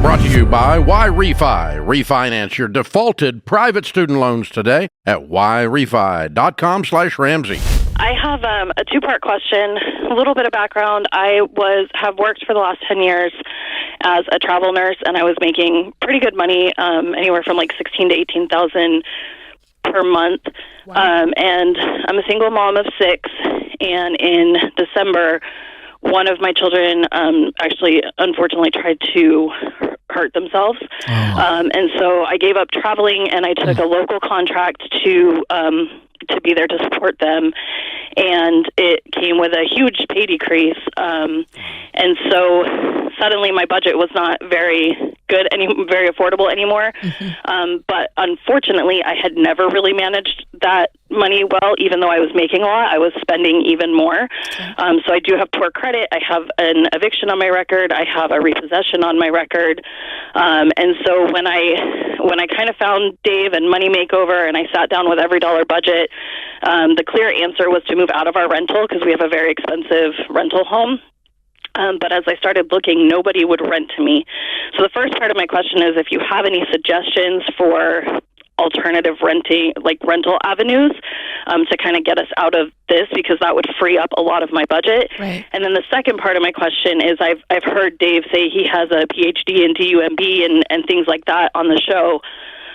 Brought to you by Y Refi. Refinance your defaulted private student loans today at yrefi.com/Ramsey. I have a two-part question, a little bit of background. I have worked for the last 10 years as a travel nurse, and I was making pretty good money, anywhere from like $16,000 to $18,000 per month. Wow. And I'm a single mom of 6, and in December, one of my children actually, unfortunately, tried to hurt themselves. And so I gave up traveling, and I took a local contract to be there to support them. And it came with a huge pay decrease. And so suddenly my budget was not very good, very affordable anymore. But unfortunately, I had never really managed that money well. Even though I was making a lot, I was spending even more. So I do have poor credit. I have an eviction on my record. I have a repossession on my record. And so when I kind of found Dave and Money Makeover, and I sat down with every dollar budget, the clear answer was to move out of our rental because we have a very expensive rental home. But as I started looking, nobody would rent to me. So the first part of my question is if you have any suggestions for alternative rental avenues to kind of get us out of this, because that would free up a lot of my budget. Right. And then the second part of my question is I've heard Dave say he has a PhD in DUMB and things like that on the show.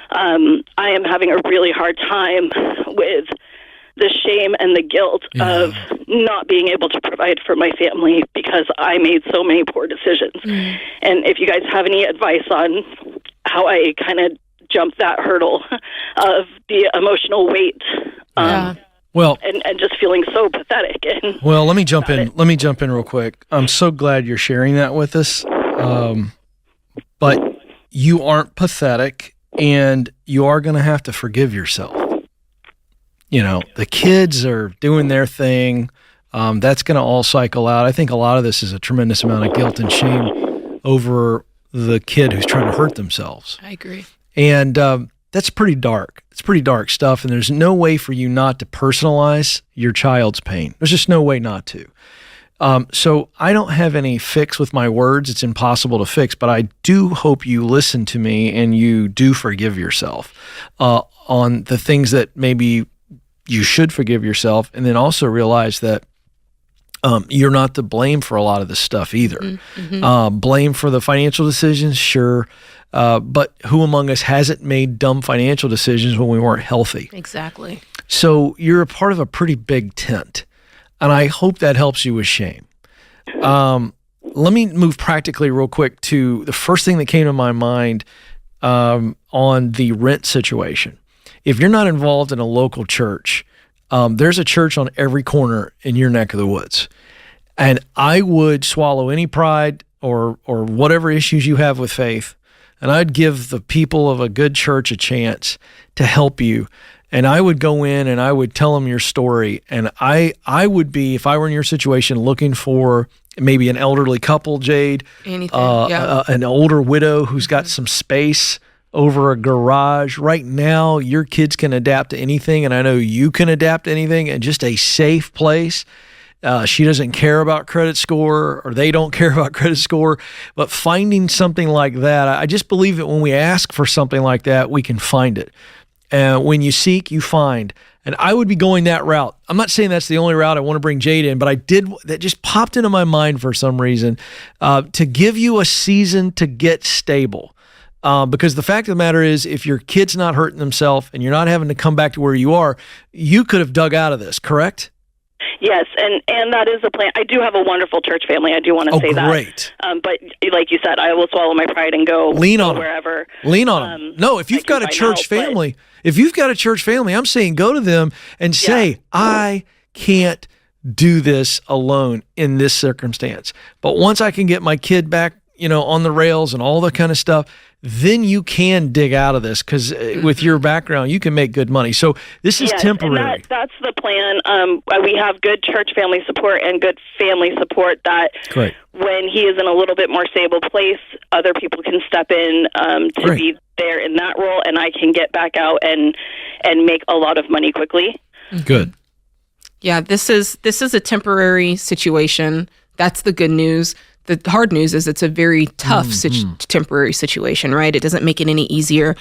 I am having a really hard time with the shame and the guilt of not being able to provide for my family because I made so many poor decisions. And if you guys have any advice on how I kind of jump that hurdle of the emotional weight, well, and just feeling so pathetic. Well, let me jump in. Let me jump in real quick. I'm so glad you're sharing that with us. But you aren't pathetic, and you are going to have to forgive yourself. You know, the kids are doing their thing. That's going to all cycle out. I think a lot of this is a tremendous amount of guilt and shame over the kid who's trying to hurt themselves. I agree. And that's pretty dark. It's pretty dark stuff, and there's no way for you not to personalize your child's pain. There's just no way not to. So I don't have any fix with my words. It's impossible to fix, but I do hope you listen to me and you do forgive yourself on the things that maybe you should forgive yourself, and then also realize that you're not to blame for a lot of this stuff either. Blame for the financial decisions, sure. But who among us hasn't made dumb financial decisions when we weren't healthy? Exactly. So you're a part of a pretty big tent, and I hope that helps you with shame. Let me move practically real quick to the first thing that came to my mind on the rent situation. If you're not involved in a local church, there's a church on every corner in your neck of the woods. And I would swallow any pride or whatever issues you have with faith, and I'd give the people of a good church a chance to help you. And I would go in and I would tell them your story. And I would be, if I were in your situation, looking for maybe an elderly couple, Jade, an older widow who's got some space over a garage. Right now, your kids can adapt to anything, and I know you can adapt to anything, and just a safe place. She doesn't care about credit score, or they don't care about credit score, but finding something like that, I just believe that when we ask for something like that, we can find it. When you seek, you find. And I would be going that route. I'm not saying that's the only route I want to bring Jade in, but that just popped into my mind for some reason, to give you a season to get stable. Because the fact of the matter is, if your kid's not hurting themselves and you're not having to come back to where you are, you could have dug out of this, correct? Yes, and that is the plan. I do have a wonderful church family. I do want to say that. Great. But like you said, I will swallow my pride and go wherever. Lean on them. No, if you've got a church family, I'm saying go to them and say, I can't do this alone in this circumstance. But once I can get my kid back, on the rails and all that kind of stuff, then you can dig out of this, because with your background, you can make good money. So this is temporary. And that's the plan. We have good church family support and good family support that when he is in a little bit more stable place, other people can step in to be there in that role, and I can get back out and make a lot of money quickly. Good. Yeah, this is a temporary situation. That's the good news. the hard news is it's a very tough temporary situation, right? It doesn't make it any easier.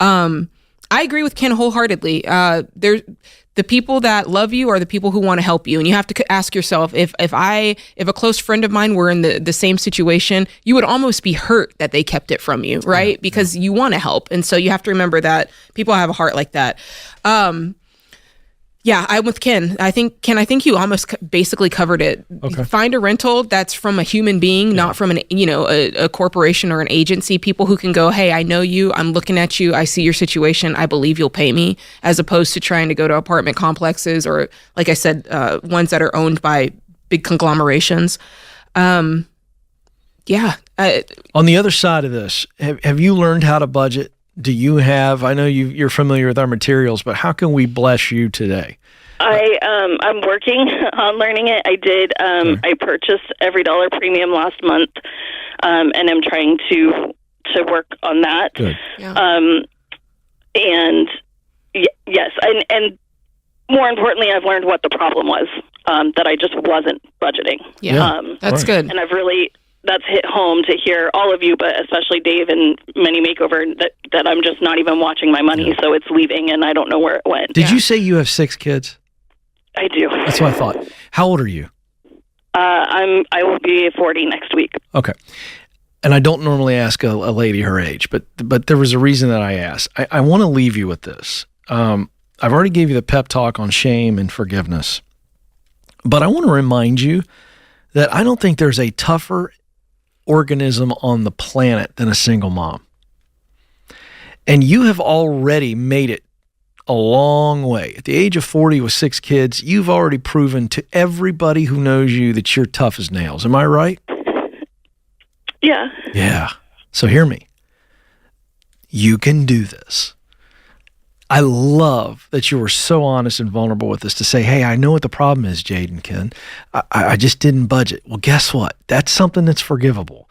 I agree with Ken wholeheartedly. The people that love you are the people who want to help you. And you have to ask yourself, if a close friend of mine were in the same situation, you would almost be hurt that they kept it from you, right? Because you want to help. And so you have to remember that people have a heart like that. Yeah, I'm with Ken. I think you almost basically covered it. Okay. Find a rental that's from a human being, not from a corporation or an agency. People who can go, hey, I know you. I'm looking at you. I see your situation. I believe you'll pay me, as opposed to trying to go to apartment complexes or, like I said, ones that are owned by big conglomerations. On the other side of this, have you learned how to budget? Do you have? I know you're familiar with our materials, but how can we bless you today? I'm working on learning it. I did. I purchased Every Dollar Premium last month, and I'm trying to work on that. Good. Yeah. Yes, and more importantly, I've learned what the problem was, that I just wasn't budgeting. Yeah, that's good. And that's hit home to hear all of you, but especially Dave and Many Makeover, that I'm just not even watching my money, so it's leaving and I don't know where it went. Did you say you have 6 kids? I do. That's what I thought. How old are you? I will be 40 next week. Okay. And I don't normally ask a lady her age, but there was a reason that I asked. I want to leave you with this. I've already gave you the pep talk on shame and forgiveness, but I want to remind you that I don't think there's a tougher organism on the planet than a single mom. And you have already made it a long way. At the age of 40 with 6 kids, you've already proven to everybody who knows you that you're tough as nails. Am I right? Yeah. Yeah. So hear me. You can do this. I love that you were so honest and vulnerable with us to say, hey, I know what the problem is, Jade and Ken. I just didn't budget. Well, guess what? That's something that's forgivable.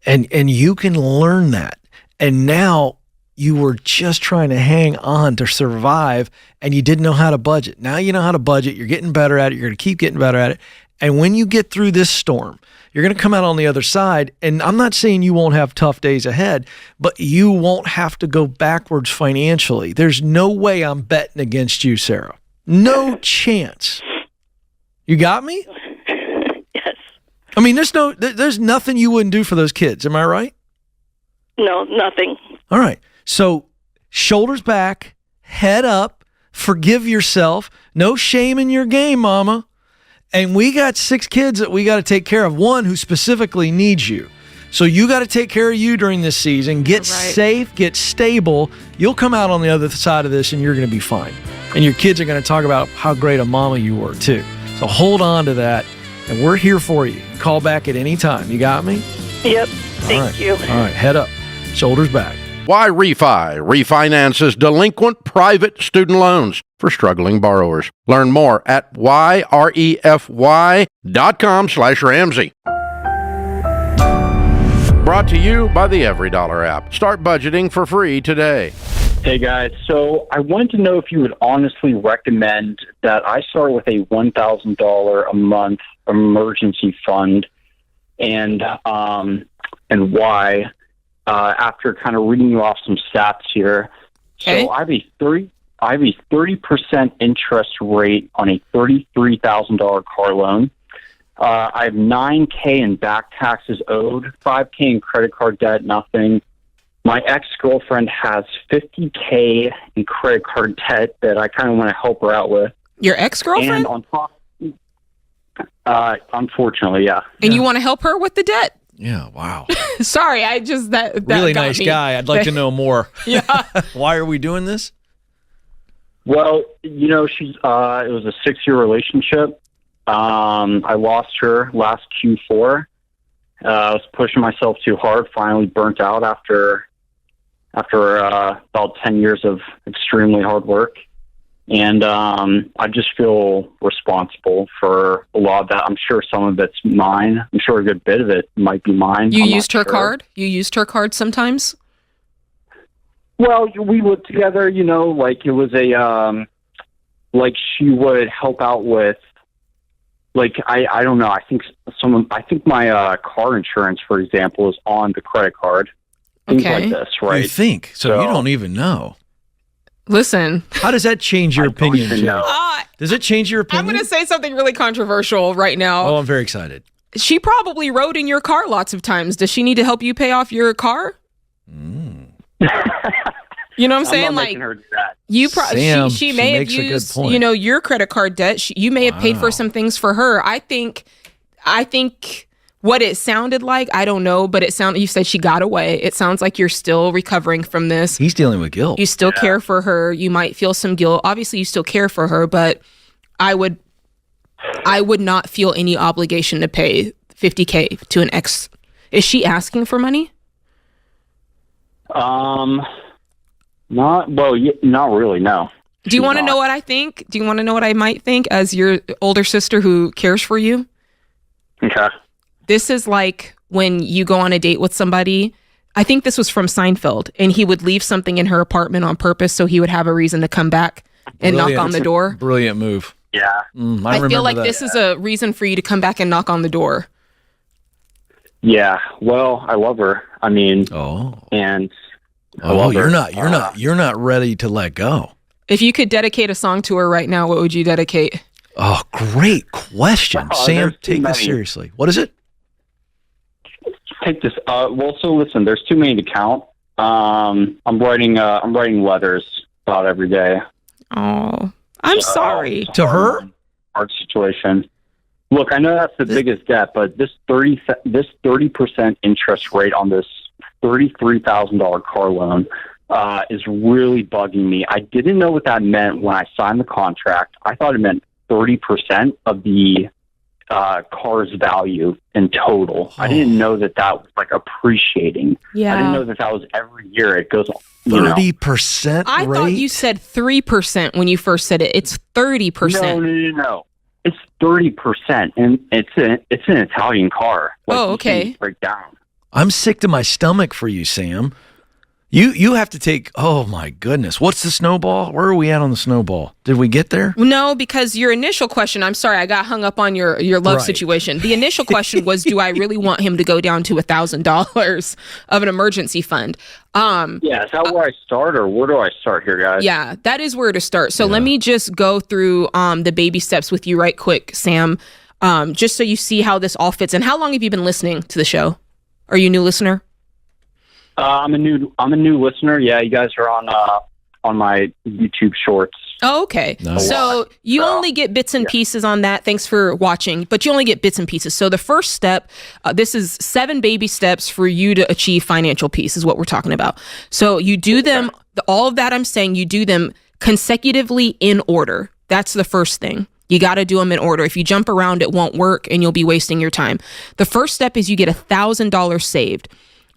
And you can learn that. And now you were just trying to hang on to survive and you didn't know how to budget. Now you know how to budget. You're getting better at it. You're going to keep getting better at it. And when you get through this storm, you're going to come out on the other side. And I'm not saying you won't have tough days ahead, but you won't have to go backwards financially. There's no way I'm betting against you, Sarah. No chance. You got me? Yes. I mean, there's nothing you wouldn't do for those kids. Am I right? No, nothing. All right. So shoulders back, head up, forgive yourself. No shame in your game, mama. And we got 6 kids that we got to take care of. One who specifically needs you. So you got to take care of you during this season. Get safe, get stable. You'll come out on the other side of this and you're going to be fine. And your kids are going to talk about how great a mama you were too. So hold on to that. And we're here for you. Call back at any time. You got me? Yep. Thank you. All right. Head up. Shoulders back. Why Refi refinances delinquent private student loans for struggling borrowers. Learn more at yrefy.com/Ramsey. Brought to you by the Every Dollar app. Start budgeting for free today. Hey guys, so I wanted to know if you would honestly recommend that I start with a $1,000 a month emergency fund, and why. After kind of reading you off some stats here, so I have a 30% interest rate on a $33,000 car loan. I have $9K in back taxes owed, $5K in credit card debt, nothing. My ex-girlfriend has $50K in credit card debt that I kind of want to help her out with. Your ex-girlfriend? And on top, unfortunately, yeah. And you want to help her with the debt? Yeah, wow. Sorry, I just that really got nice me. guy. I'd like to know more. Yeah. Why are we doing this? Well, she's it was a 6-year relationship. I lost her last Q4. I was pushing myself too hard, finally burnt out after about 10 years of extremely hard work. And I just feel responsible for a lot of that. I'm sure some of it's mine. I'm sure a good bit of it might be mine. You used her card? You used her card sometimes? Well, we lived together, like it was a, like she would help out with I don't know. I think my car insurance, for example, is on the credit card. Things like this, right? You think so? You don't even know. Listen, how does that change your opinion, Joe? Does it change your opinion? I'm going to say something really controversial right now. Oh, I'm very excited. She probably rode in your car lots of times. Does she need to help you pay off your car? You know what I'm saying? I'm not making her do that. She may have used, your credit card debt. You may have paid for some things for her. I think what it sounded like, I don't know, but you said she got away. It sounds like you're still recovering from this. He's dealing with guilt. You still care for her. You might feel some guilt. Obviously, you still care for her, but I would not feel any obligation to pay $50K to an ex. Is she asking for money? Not really, no. Do you want to know what I think? Do you want to know what I might think as your older sister who cares for you? Okay. This is like when you go on a date with somebody. I think this was from Seinfeld, and he would leave something in her apartment on purpose so he would have a reason to come back and knock on the door. Brilliant move. Yeah. I feel like this is a reason for you to come back and knock on the door. Yeah. Well, I love her. I mean, and you're not ready to let go. If you could dedicate a song to her right now, what would you dedicate? Oh, great question. Sam, take this seriously. What is it? Take this. So listen, there's too many to count. I'm writing letters about every day. Oh, I'm sorry. To her? Hard situation. Look, I know that's the biggest debt, but this 30% interest rate on this $33,000 car loan is really bugging me. I didn't know what that meant when I signed the contract. I thought it meant 30% of the car's value in total. I didn't know that was like appreciating. Yeah. I didn't know that was every year. It goes 30% I thought you said 3% when you first said it. It's 30%. No. It's 30%, and it's an Italian car. Okay. Break down. I'm sick to my stomach for you, Sam. You have to take, oh my goodness. What's the snowball? Where are we at on the snowball? Did we get there? No, because your initial question, I'm sorry, I got hung up on your love situation. The initial question was, do I really want him to go down to $1,000 of an emergency fund? Yeah, is that where I start, or where do I start here, guys? Yeah, that is where to start. So let me just go through the baby steps with you right quick, Sam, just so you see how this all fits. And how long have you been listening to the show? Are you a new listener? I'm a new listener. Yeah, you guys are on my YouTube shorts. Oh, okay. Nice. So you only get bits and pieces on that. Thanks for watching, but you only get bits and pieces. So the first step, this is 7 baby steps for you to achieve financial peace is what we're talking about. So you do them, all of that I'm saying, you do them consecutively in order. That's the first thing. You got to do them in order. If you jump around, it won't work and you'll be wasting your time. The first step is you get $1,000 saved.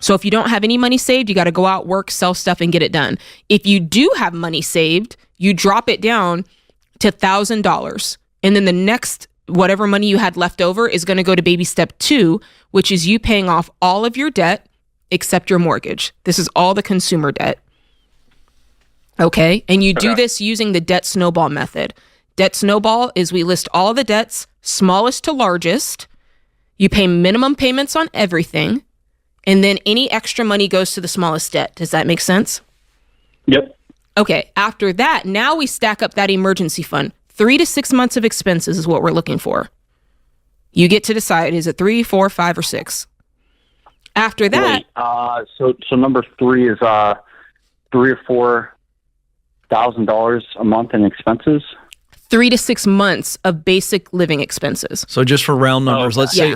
So if you don't have any money saved, you got to go out, work, sell stuff, and get it done. If you do have money saved, you drop it down to $1,000. And then the next, whatever money you had left over is going to go to baby step 2, which is you paying off all of your debt except your mortgage. This is all the consumer debt. Okay? And you do this using the debt snowball method. Debt snowball is we list all the debts, smallest to largest. You pay minimum payments on everything. And then any extra money goes to the smallest debt. Does that make sense? Yep. Okay. After that, now we stack up that emergency fund. 3 to 6 months of expenses is what we're looking for. You get to decide, is it 3, 4, 5, or 6? After that... So number 3 is $3,000 or $4,000 a month in expenses? 3 to 6 months of basic living expenses. So just for round numbers, let's say you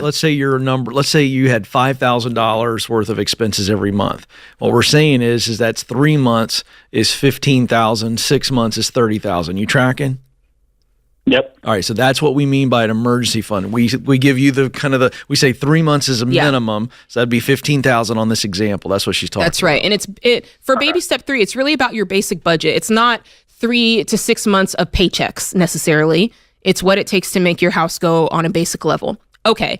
had $5,000 worth of expenses every month. What we're saying is that's 3 months is $15,000, 6 months is $30,000. You tracking? Yep. All right, so that's what we mean by an emergency fund. We give you we say 3 months is a minimum, so that'd be $15,000 on this example. That's what she's talking about. That's right. And for baby step 3, it's really about your basic budget. It's not 3 to 6 months of paychecks necessarily. It's what it takes to make your house go on a basic level. Okay.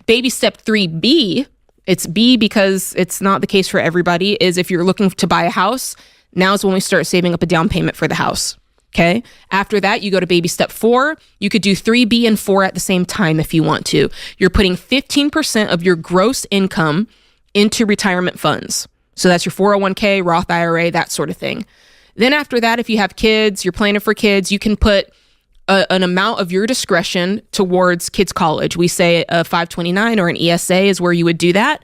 Baby step 3B, it's B because it's not the case for everybody, is if you're looking to buy a house, now's when we start saving up a down payment for the house. Okay. After that, you go to baby step 4. You could do 3B and 4 at the same time if you want to. You're putting 15% of your gross income into retirement funds. So that's your 401k, Roth IRA, that sort of thing. Then after that, if you have kids, you're planning for kids, you can put an amount of your discretion towards kids' college. We say a 529 or an ESA is where you would do that.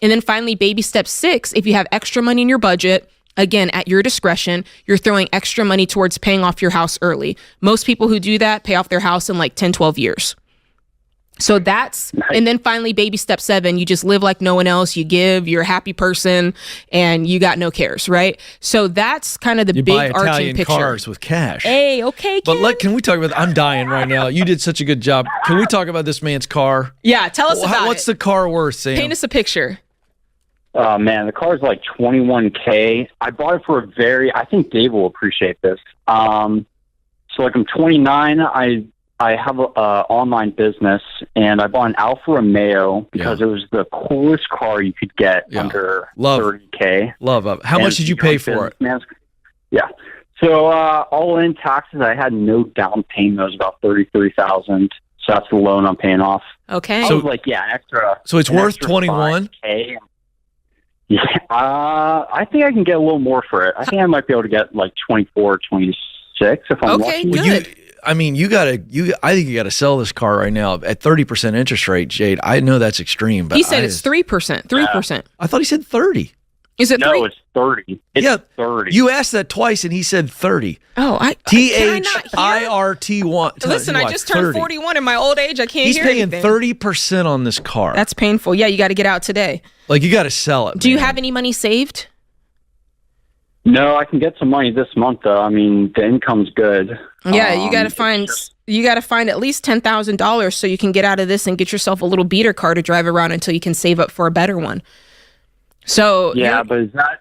And then finally, baby step 6, if you have extra money in your budget, again, at your discretion, you're throwing extra money towards paying off your house early. Most people who do that pay off their house in like 10, 12 years. So that's, and then finally, baby step 7, you just live like no one else. You give, you're a happy person, and you got no cares, right? So that's kind of the You big buy arching Italian picture. cars with cash. Hey, okay, But Ken. can we talk about, I'm dying right now. You did such a good job. Can we talk about this man's car? Yeah, tell us about What's it. the car worth, Sam? Paint us a picture. Man, the car's like $21K. I bought it for I think Dave will appreciate this. So like I'm 29, I have a online business, and I bought an Alfa Romeo because it was the coolest car you could get under $30K. Love. How much did you pay for it? Yeah. So all in taxes, I had no down payment. It was about $33,000. So that's the loan I'm paying off. Okay. I was like, an extra. So it's worth 21. $5K. Yeah, I think I can get a little more for it. I think I might be able to get like 24, 26 if I'm Okay, lucky. good. I think you got to sell this car right now at 30% interest rate, Jade. I know that's extreme, but He said it's 3%. 3%. I thought he said 30. Is it 3? No, it's 30. It's 30. You asked that twice, and he said 30. Oh, THIRT1. Listen, I just turned 41 in my old age. I can't He's hear paying anything. 30% on this car. That's painful. Yeah, you got to get out today. Like, you got to sell it. Do you man. have any money saved? No, I can get some money this month though. I mean, the income's good. Yeah, you got to find at least $10,000 so you can get out of this and get yourself a little beater car to drive around until you can save up for a better one. So yeah, but is that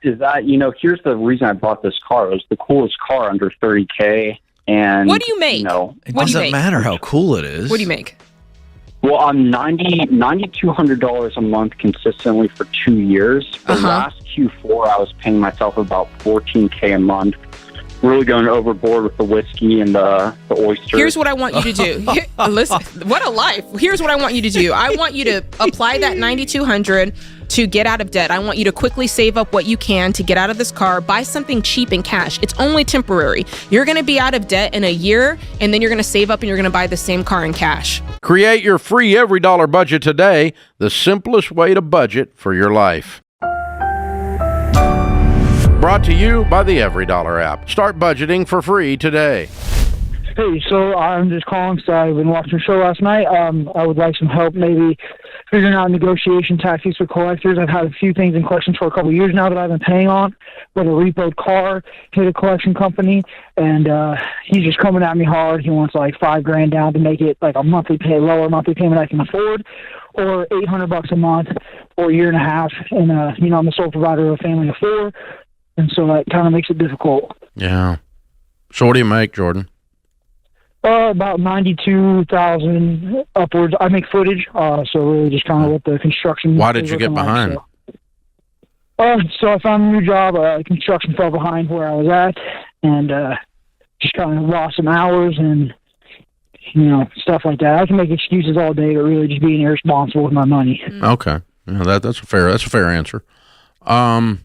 here's the reason I bought this car. It was the coolest car under $30K. And what do you make? It What do you doesn't make? matter how cool it is. What do you make? Well, I'm $9,200 a month consistently for 2 years. The last Q4, I was paying myself about $14K a month. Really going overboard with the whiskey and the oysters. Here's what I want you to do. Listen, what a life. Here's what I want you to do. I want you to apply that $9,200 to get out of debt. I want you to quickly save up what you can to get out of this car. Buy something cheap in cash. It's only temporary. You're going to be out of debt in a year, and then you're going to save up and you're going to buy the same car in cash. Create your free every dollar budget today, the simplest way to budget for your life. Brought to you by the Every Dollar app. Start budgeting for free today. Hey, so I'm just calling because I've been watching the show last night. I would like some help maybe figuring out negotiation tactics with collectors. I've had a few things in collections for a couple of years now that I've been paying on, with a repoed car, hit a collection company, and he's just coming at me hard. He wants like $5,000 down to make it like a lower monthly payment I can afford, or $800 a month for a year and a half. And I'm the sole provider of a family of 4. And so that kind of makes it difficult. Yeah. So what do you make, Jordan? About 92,000 upwards. I make footage, so really just kind of what the construction. Why did you get behind? So I found a new job. Construction fell behind where I was at, and just kind of lost some hours and stuff like that. I can make excuses all day, but really just being irresponsible with my money. Okay, yeah, that's a fair answer.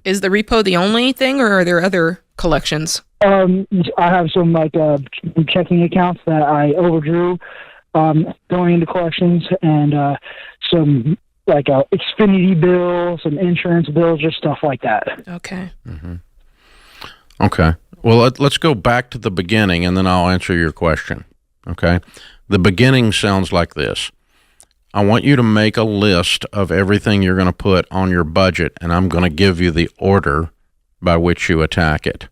Is the repo the only thing, or are there other collections? I have some checking accounts that I overdrew going into collections, and some Xfinity bill, some insurance bills, just stuff like that. Okay. Mm-hmm. Okay. Well, let's go back to the beginning, and then I'll answer your question. Okay. The beginning sounds like this. I want you to make a list of everything you're going to put on your budget, and I'm going to give you the order by which you attack it.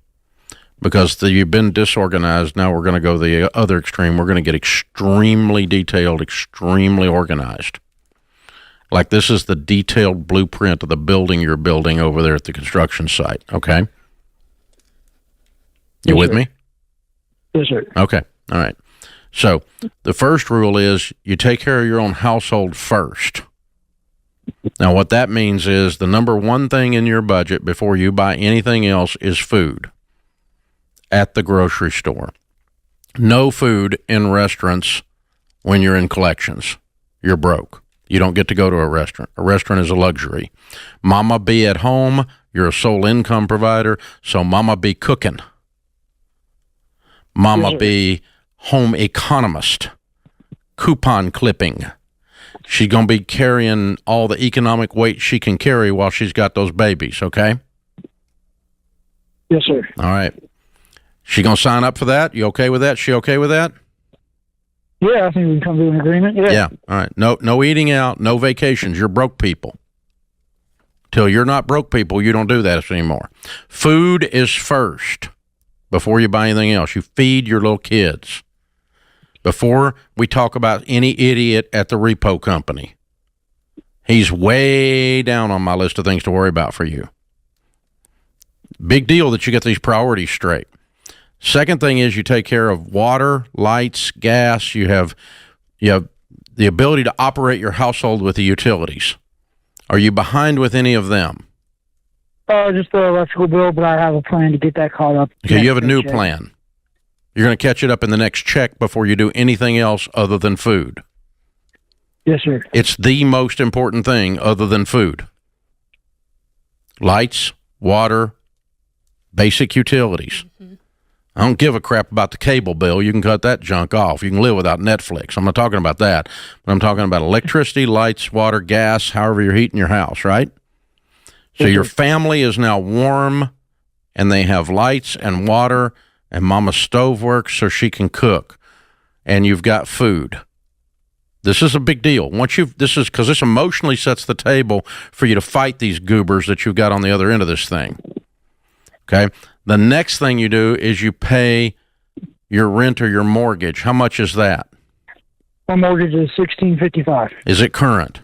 Because you've been disorganized, now we're going to go the other extreme. We're going to get extremely detailed, extremely organized. Like this is the detailed blueprint of the building you're building over there at the construction site, okay? You with me? Yes, sir. Okay, all right. So the first rule is you take care of your own household first. Now, what that means is the number one thing in your budget before you buy anything else is food at the grocery store. No food in restaurants when you're in collections. You're broke. You don't get to go to a restaurant. A restaurant is a luxury. Mama be at home. You're a sole income provider, so mama be cooking. Mama be home economist, coupon clipping. She's going to be carrying all the economic weight she can carry while she's got those babies, okay? Yes, sir. All right. She going to sign up for that? You okay with that? She okay with that? Yeah, I think we can come to an agreement. Yeah. All right. No eating out, no vacations. You're broke people. Till you're not broke people, you don't do that anymore. Food is first before you buy anything else. You feed your little kids. Before we talk about any idiot at the repo company. He's way down on my list of things to worry about for you. Big deal that you get these priorities straight. Second thing is you take care of water, lights, gas. You have the ability to operate your household with the utilities. Are you behind with any of them? Just the electrical bill, but I have a plan to get that caught up. Okay, you have a new plan. You're going to catch it up in the next check before you do anything else other than food. Yes, sir. It's the most important thing other than food. Lights, water, basic utilities. Mm-hmm. I don't give a crap about the cable bill. You can cut that junk off. You can live without Netflix. I'm not talking about that. But I'm talking about electricity, lights, water, gas, however you're heating your house, right? So your family is now warm, and they have lights and water, and Mama's stove works so she can cook, and you've got food. This is a big deal. Because this emotionally sets the table for you to fight these goobers that you've got on the other end of this thing. Okay? The next thing you do is you pay your rent or your mortgage. How much is that? My mortgage is $1,655. Is it current?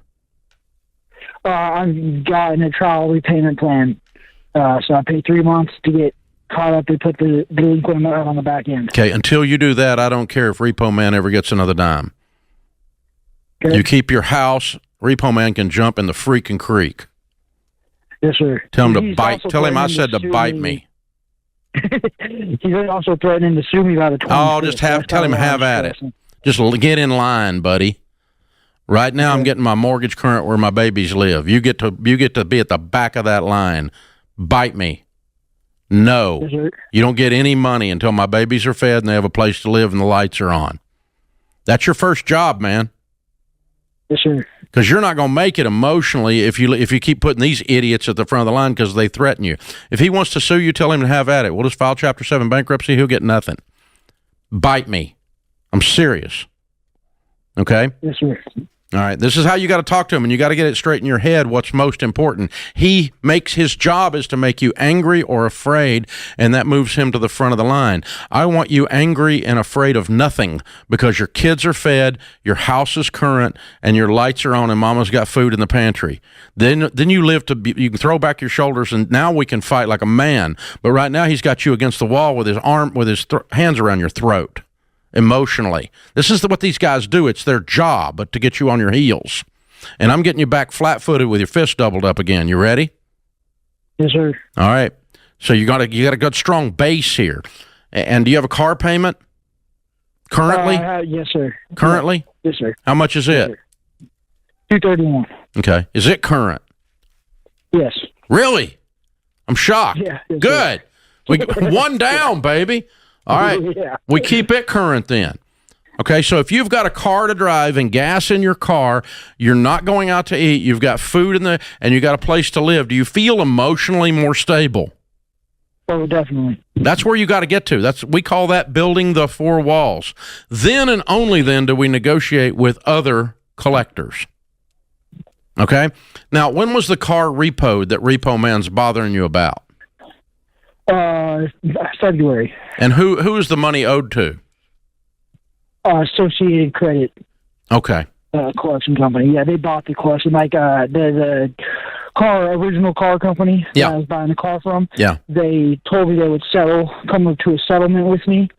I've gotten a trial repayment plan, so I pay 3 months to get caught up. They put the delinquent amount on the back end. Okay, until you do that, I don't care if Repo Man ever gets another dime. Okay. You keep your house, Repo Man can jump in the freaking creek. Yes, sir. Tell him to bite. Tell him I said to bite me. He's also threatening to sue me by the 25th. Oh, just tell him have at it. Just get in line, buddy. Right now, I'm getting my mortgage current where my babies live. You get to be at the back of that line. Bite me. No, you don't get any money until my babies are fed and they have a place to live and the lights are on. That's your first job, man. Yes, sir. Because you're not going to make it emotionally if you keep putting these idiots at the front of the line because they threaten you. If he wants to sue you, tell him to have at it. We'll just file Chapter 7 bankruptcy. He'll get nothing. Bite me. I'm serious. Okay? Yes, sir. All right, this is how you got to talk to him, and you got to get it straight in your head what's most important. He makes his job is to make you angry or afraid, and that moves him to the front of the line. I want you angry and afraid of nothing because your kids are fed, your house is current, and your lights are on, and Mama's got food in the pantry. Then you you can throw back your shoulders, and now we can fight like a man. But right now he's got you against the wall with his hands around your throat. Emotionally. This is what these guys do. It's their job to get you on your heels. And I'm getting you back flat-footed with your fist doubled up again. You ready? Yes, sir. All right. So you got a good, strong base here. And do you have a car payment currently? Yes, sir. Currently? Yes, sir. How much is it? $231. Okay. Is it current? Yes. Really? I'm shocked. Yeah. Yes, good. One down, baby. All right, yeah. We keep it current then. Okay, so if you've got a car to drive and gas in your car, you're not going out to eat, you've got food and you got a place to live, do you feel emotionally more stable? Oh, definitely. That's where you got to get to. We call that building the four walls. Then and only then do we negotiate with other collectors. Okay? Now, when was the car repoed that Repo Man's bothering you about? February. And who is the money owed to? Associated Credit. Okay. Collection company. Yeah, they bought the collection. Like the original car company that I was buying the car from. Yeah. They told me they would come up to a settlement with me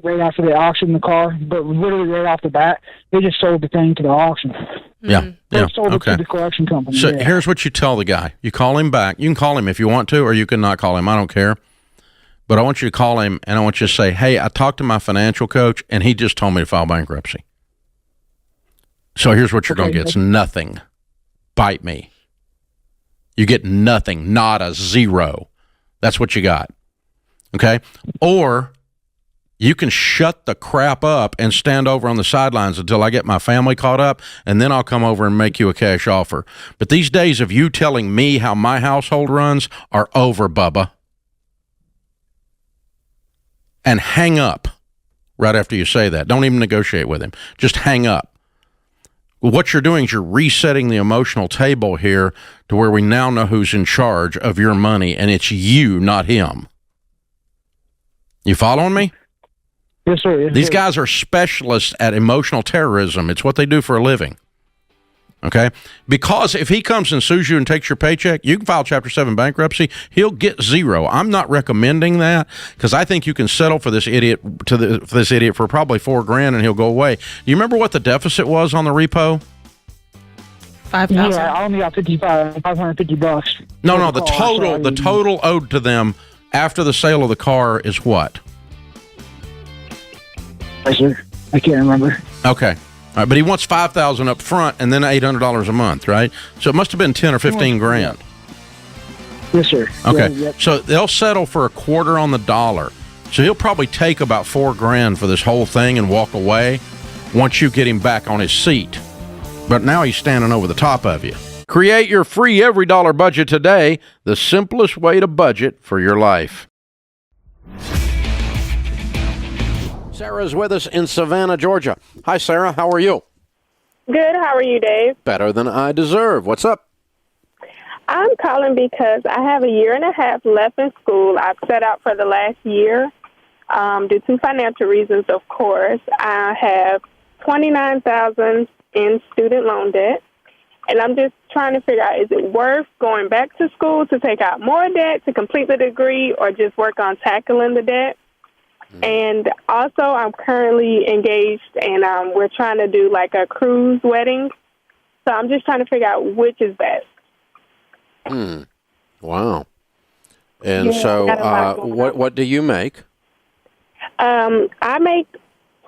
right after they auctioned the car. But literally right off the bat, they just sold the thing to the auction. Yeah. They sold it to the collection company. So here's what you tell the guy. You call him back. You can call him if you want to, or you can not call him. I don't care. but I want you to call him and I want you to say, hey, I talked to my financial coach and he just told me to file bankruptcy. So here's what you're going to get. It's nothing. Bite me. You get nothing, nada, zero. That's what you got. Okay? Or you can shut the crap up and stand over on the sidelines until I get my family caught up, and then I'll come over and make you a cash offer. But these days of you telling me how my household runs are over, Bubba. And hang up right after you say that. Don't even negotiate with him. Just hang up. What you're doing is you're resetting the emotional table here to where we now know who's in charge of your money, and it's you, not him. You following me? Yes, sir. Yes, These sir. guys are specialists at emotional terrorism. It's what they do for a living. Okay? Because if he comes and sues you and takes your paycheck, you can file Chapter 7 bankruptcy. He'll get zero. I'm not recommending that because I think you can settle for this idiot for probably $4,000 and he'll go away. Do you remember what the deficit was on the repo? 5,000. Yeah, I only got $550. No, the total owed to them after the sale of the car is what? Yes, sir. I can't remember. Okay. All right, but he wants $5,000 up front and then $800 a month, right? So it must have been 10 or 15 grand. Yes, sir. Okay. Yeah, yep. So they'll settle for a quarter on the dollar. So he'll probably take about $4,000 for this whole thing and walk away once you get him back on his seat. But now he's standing over the top of you. Create your free every dollar budget today, the simplest way to budget for your life. Sarah's with us in Savannah, Georgia. Hi, Sarah. How are you? Good. How are you, Dave? Better than I deserve. What's up? I'm calling because I have a year and a half left in school. I've set out for the last year due to financial reasons, of course. I have $29,000 in student loan debt, and I'm just trying to figure out, is it worth going back to school to take out more debt to complete the degree or just work on tackling the debt? And also, I'm currently engaged, and we're trying to do like a cruise wedding. So I'm just trying to figure out which is best. Wow. And Yeah, so got a lot going on. what do you make? I make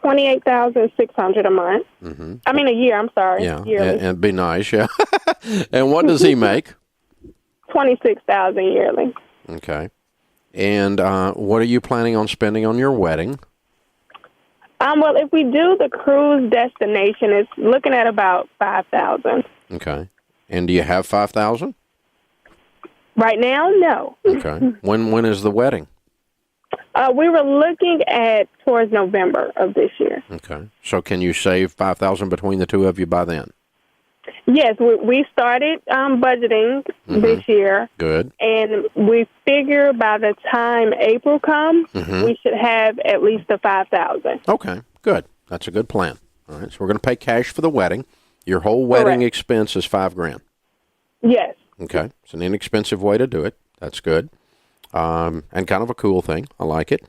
$28,600 a month. Mm-hmm. I mean, a year. I'm sorry. Yeah, Yearly. and be nice, yeah. And what does he make? $26,000 yearly. Okay. And what are you planning on spending on your wedding? Well, if we do the cruise destination, it's looking at about $5,000. Okay. And do you have $5,000? Right now, no. Okay. When is the wedding? We were looking at towards November of this year. Okay. So can you save $5,000 between the two of you by then? Yes, we started budgeting this year. Good. And we figure by the time April comes, we should have at least the $5,000. Okay. Good. That's a good plan. All right. So we're going to pay cash for the wedding. Your whole wedding Correct. expense is $5,000. Yes. Okay. It's an inexpensive way to do it. That's good. And kind of a cool thing. I like it.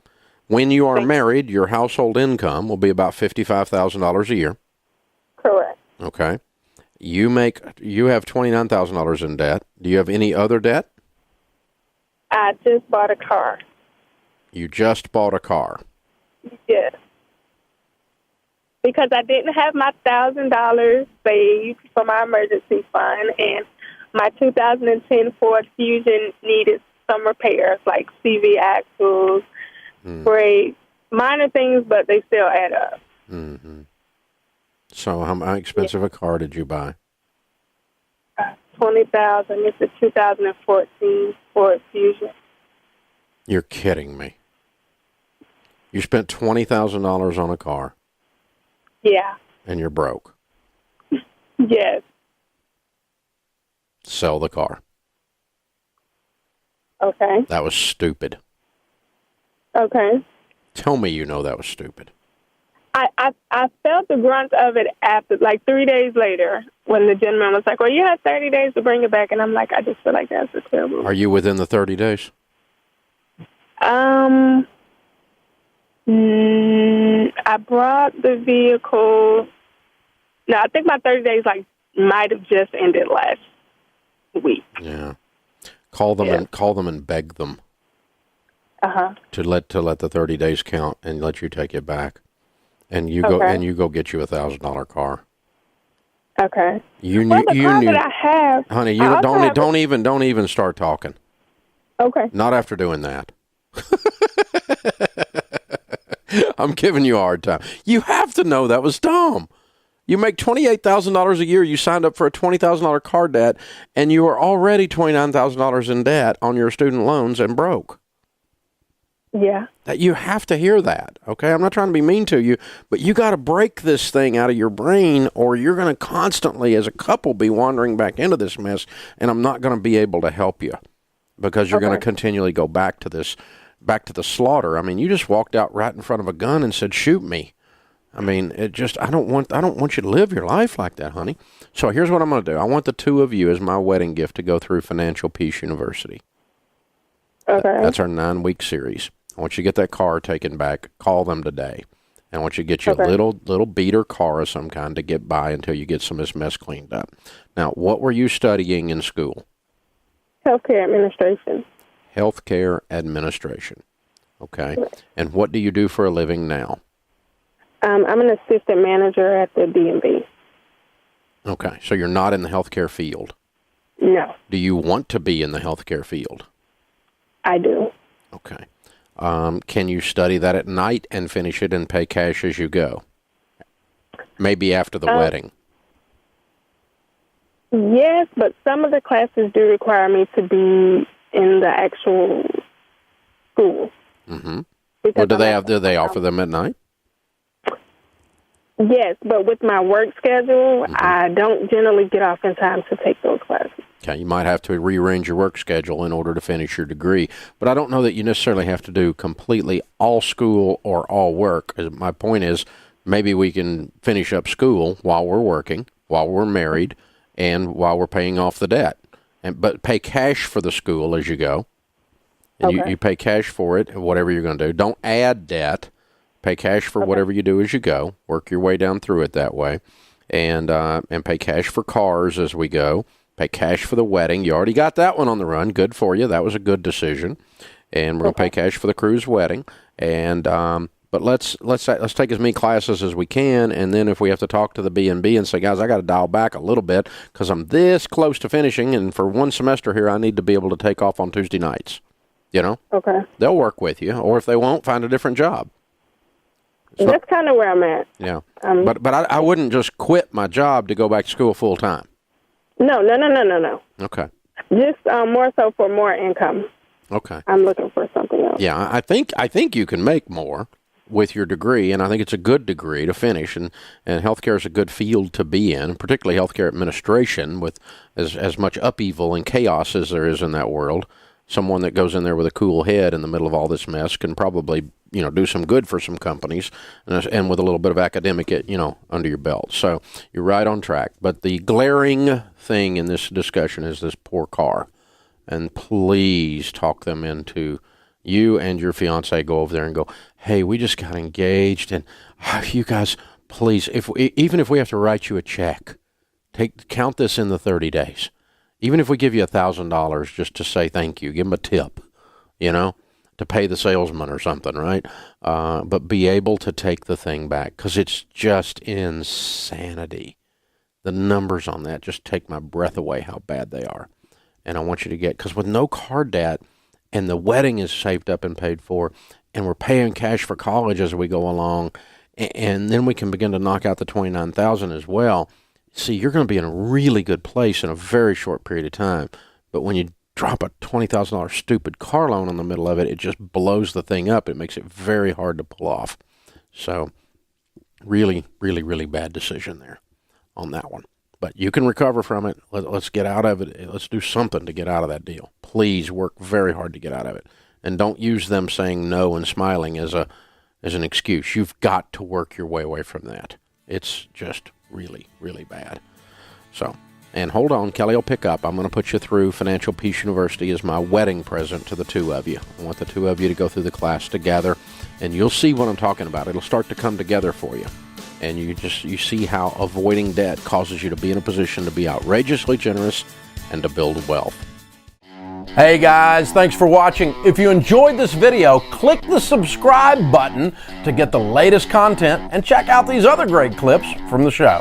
When you are married, your household income will be about $55,000 a year. Correct. Okay. You have $29,000 in debt. Do you have any other debt? I just bought a car. You just bought a car. Yes. Because I didn't have my $1,000 saved for my emergency fund, and my 2010 Ford Fusion needed some repairs, like CV axles, brakes, minor things, but they still add up. Mm-hmm. So how expensive a car did you buy? $20,000. It's a 2014 Ford Fusion. You're kidding me. You spent $20,000 on a car. Yeah. And you're broke. Yes. Sell the car. Okay. That was stupid. Okay. Tell me you know that was stupid. I felt the grunt of it after, like 3 days later, when the gentleman was like, well, you have 30 days to bring it back. And I'm like, I just feel like that's a terrible. Are you within the 30 days? I brought the vehicle. No, I think my 30 days might have just ended last week. Yeah. Call them and beg them. to let the 30 days count and let you take it back, and you go get you $1,000 car. Okay. You Well, knew, the you car knew, that I have, honey. You I also have don't even start talking. Okay. Not after doing that. I'm giving you a hard time. You have to know that was dumb. You make $28,000 a year. You signed up for a $20,000 car debt, and you are already $29,000 in debt on your student loans and broke. Yeah. That you have to hear that, okay? I'm not trying to be mean to you, but you got to break this thing out of your brain, or you're going to constantly, as a couple, be wandering back into this mess, and I'm not going to be able to help you because you're going to continually go back to this, back to the slaughter. I mean, you just walked out right in front of a gun and said, "Shoot me." I mean, I don't want you to live your life like that, honey. So here's what I'm going to do. I want the two of you as my wedding gift to go through Financial Peace University. Okay. That's our 9-week series. I want you to get that car taken back. Call them today. And I want you to get you a little beater car of some kind to get by until you get some of this mess cleaned up. Now, what were you studying in school? Healthcare administration. Healthcare administration. Okay. And what do you do for a living now? I'm an assistant manager at the D&B. Okay. So you're not in the healthcare field. No. Do you want to be in the healthcare field? I do. Okay. Can you study that at night and finish it and pay cash as you go? Maybe after the wedding. Yes, but some of the classes do require me to be in the actual school. Mm-hmm. Well, do they offer them at night? Yes, but with my work schedule, I don't generally get off in time to take those classes. Okay, you might have to rearrange your work schedule in order to finish your degree, but I don't know that you necessarily have to do completely all school or all work. My point is, maybe we can finish up school while we're working, while we're married, and while we're paying off the debt. But pay cash for the school as you go. And you pay cash for it, whatever you're going to do. Don't add debt. Pay cash for whatever you do as you go. Work your way down through it that way. And pay cash for cars as we go. Pay cash for the wedding. You already got that one on the run. Good for you. That was a good decision. And we're going to pay cash for the crew's wedding. And but let's take as many classes as we can. And then if we have to talk to the B&B and say, guys, I got to dial back a little bit because I'm this close to finishing. And for one semester here, I need to be able to take off on Tuesday nights. You know? Okay. They'll work with you. Or if they won't, find a different job. That's kind of where I'm at. Yeah. But I wouldn't just quit my job to go back to school full time. No. Okay. Just more so for more income. Okay. I'm looking for something else. Yeah, I think you can make more with your degree, and I think it's a good degree to finish, and healthcare is a good field to be in, particularly healthcare administration with as much upheaval and chaos as there is in that world. Someone that goes in there with a cool head in the middle of all this mess can probably, do some good for some companies and with a little bit of academic, under your belt. So you're right on track. But the glaring thing in this discussion is this poor car. And please talk them into, you and your fiance go over there and go, hey, we just got engaged. And you guys, please, even if we have to write you a check, count this in the 30 days. Even if we give you $1,000 just to say thank you, give them a tip, to pay the salesman or something, right? But be able to take the thing back because it's just insanity. The numbers on that just take my breath away how bad they are. And I want you to because with no car debt and the wedding is saved up and paid for and we're paying cash for college as we go along and then we can begin to knock out the $29,000 as well. See, you're going to be in a really good place in a very short period of time. But when you drop a $20,000 stupid car loan in the middle of it, it just blows the thing up. It makes it very hard to pull off. So really, really, really bad decision there on that one. But you can recover from it. Let's get out of it. Let's do something to get out of that deal. Please work very hard to get out of it. And don't use them saying no and smiling as an excuse. You've got to work your way away from that. It's just really, really bad. So, and hold on, Kelly will pick up. I'm going to put you through Financial Peace University as my wedding present to the two of you. I want the two of you to go through the class together, and you'll see what I'm talking about. It'll start to come together for you. And you see how avoiding debt causes you to be in a position to be outrageously generous and to build wealth. Hey guys, thanks for watching. If you enjoyed this video, click the subscribe button to get the latest content and check out these other great clips from the show.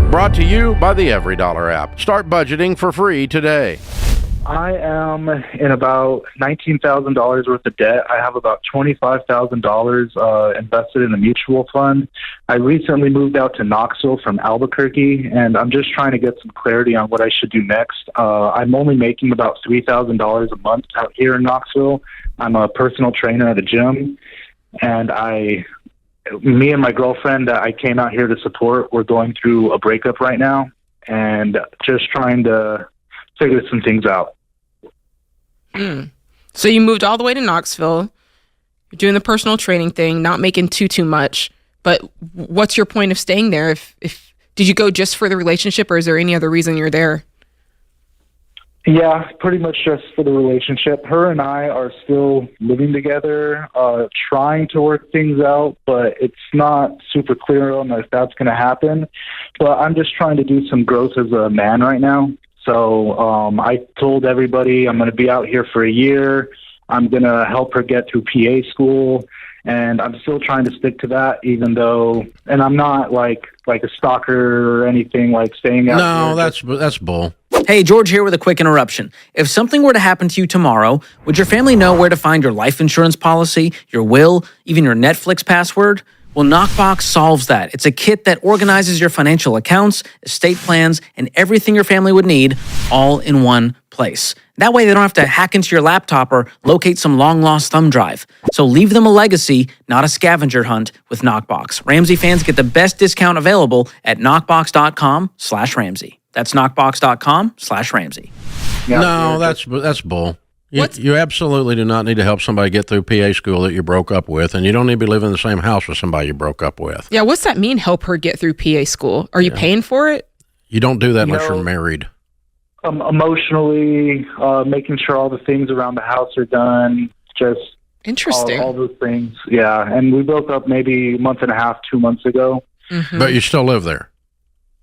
Brought to you by the EveryDollar app. Start budgeting for free today. I am in about $19,000 worth of debt. I have about $25,000 invested in a mutual fund. I recently moved out to Knoxville from Albuquerque, and I'm just trying to get some clarity on what I should do next. I'm only making about $3,000 a month out here in Knoxville. I'm a personal trainer at a gym, and me and my girlfriend that I came out here to support, we're going through a breakup right now, and just trying to figure some things out. So you moved all the way to Knoxville. You're doing the personal training thing, not making too much. But what's your point of staying there? If did you go just for the relationship, or is there any other reason you're there? Yeah, pretty much just for the relationship. Her and I are still living together, trying to work things out, but it's not super clear on if that's going to happen. But I'm just trying to do some growth as a man right now. So I told everybody I'm going to be out here for a year. I'm going to help her get through PA school, and I'm still trying to stick to that, even though, and I'm not like a stalker or anything, like staying out No, here. that's bull. Hey, George here with a quick interruption. If something were to happen to you tomorrow, would your family know where to find your life insurance policy, your will, even your Netflix password? Well, Knockbox solves that. It's a kit that organizes your financial accounts, estate plans, and everything your family would need all in one place. That way they don't have to hack into your laptop or locate some long-lost thumb drive. So leave them a legacy, not a scavenger hunt with Knockbox. Ramsey fans get the best discount available at knockbox.com/Ramsey. That's knockbox.com/Ramsey. Yeah, No, that's bull. You absolutely do not need to help somebody get through PA school that you broke up with, and you don't need to be living in the same house with somebody you broke up with. Yeah, what's that mean, help her get through PA school? Are you paying for it? You don't do that unless you're married. Emotionally, making sure all the things around the house are done, just Interesting. all those things. Yeah, and we broke up maybe a month and a half, 2 months ago. Mm-hmm. But you still live there.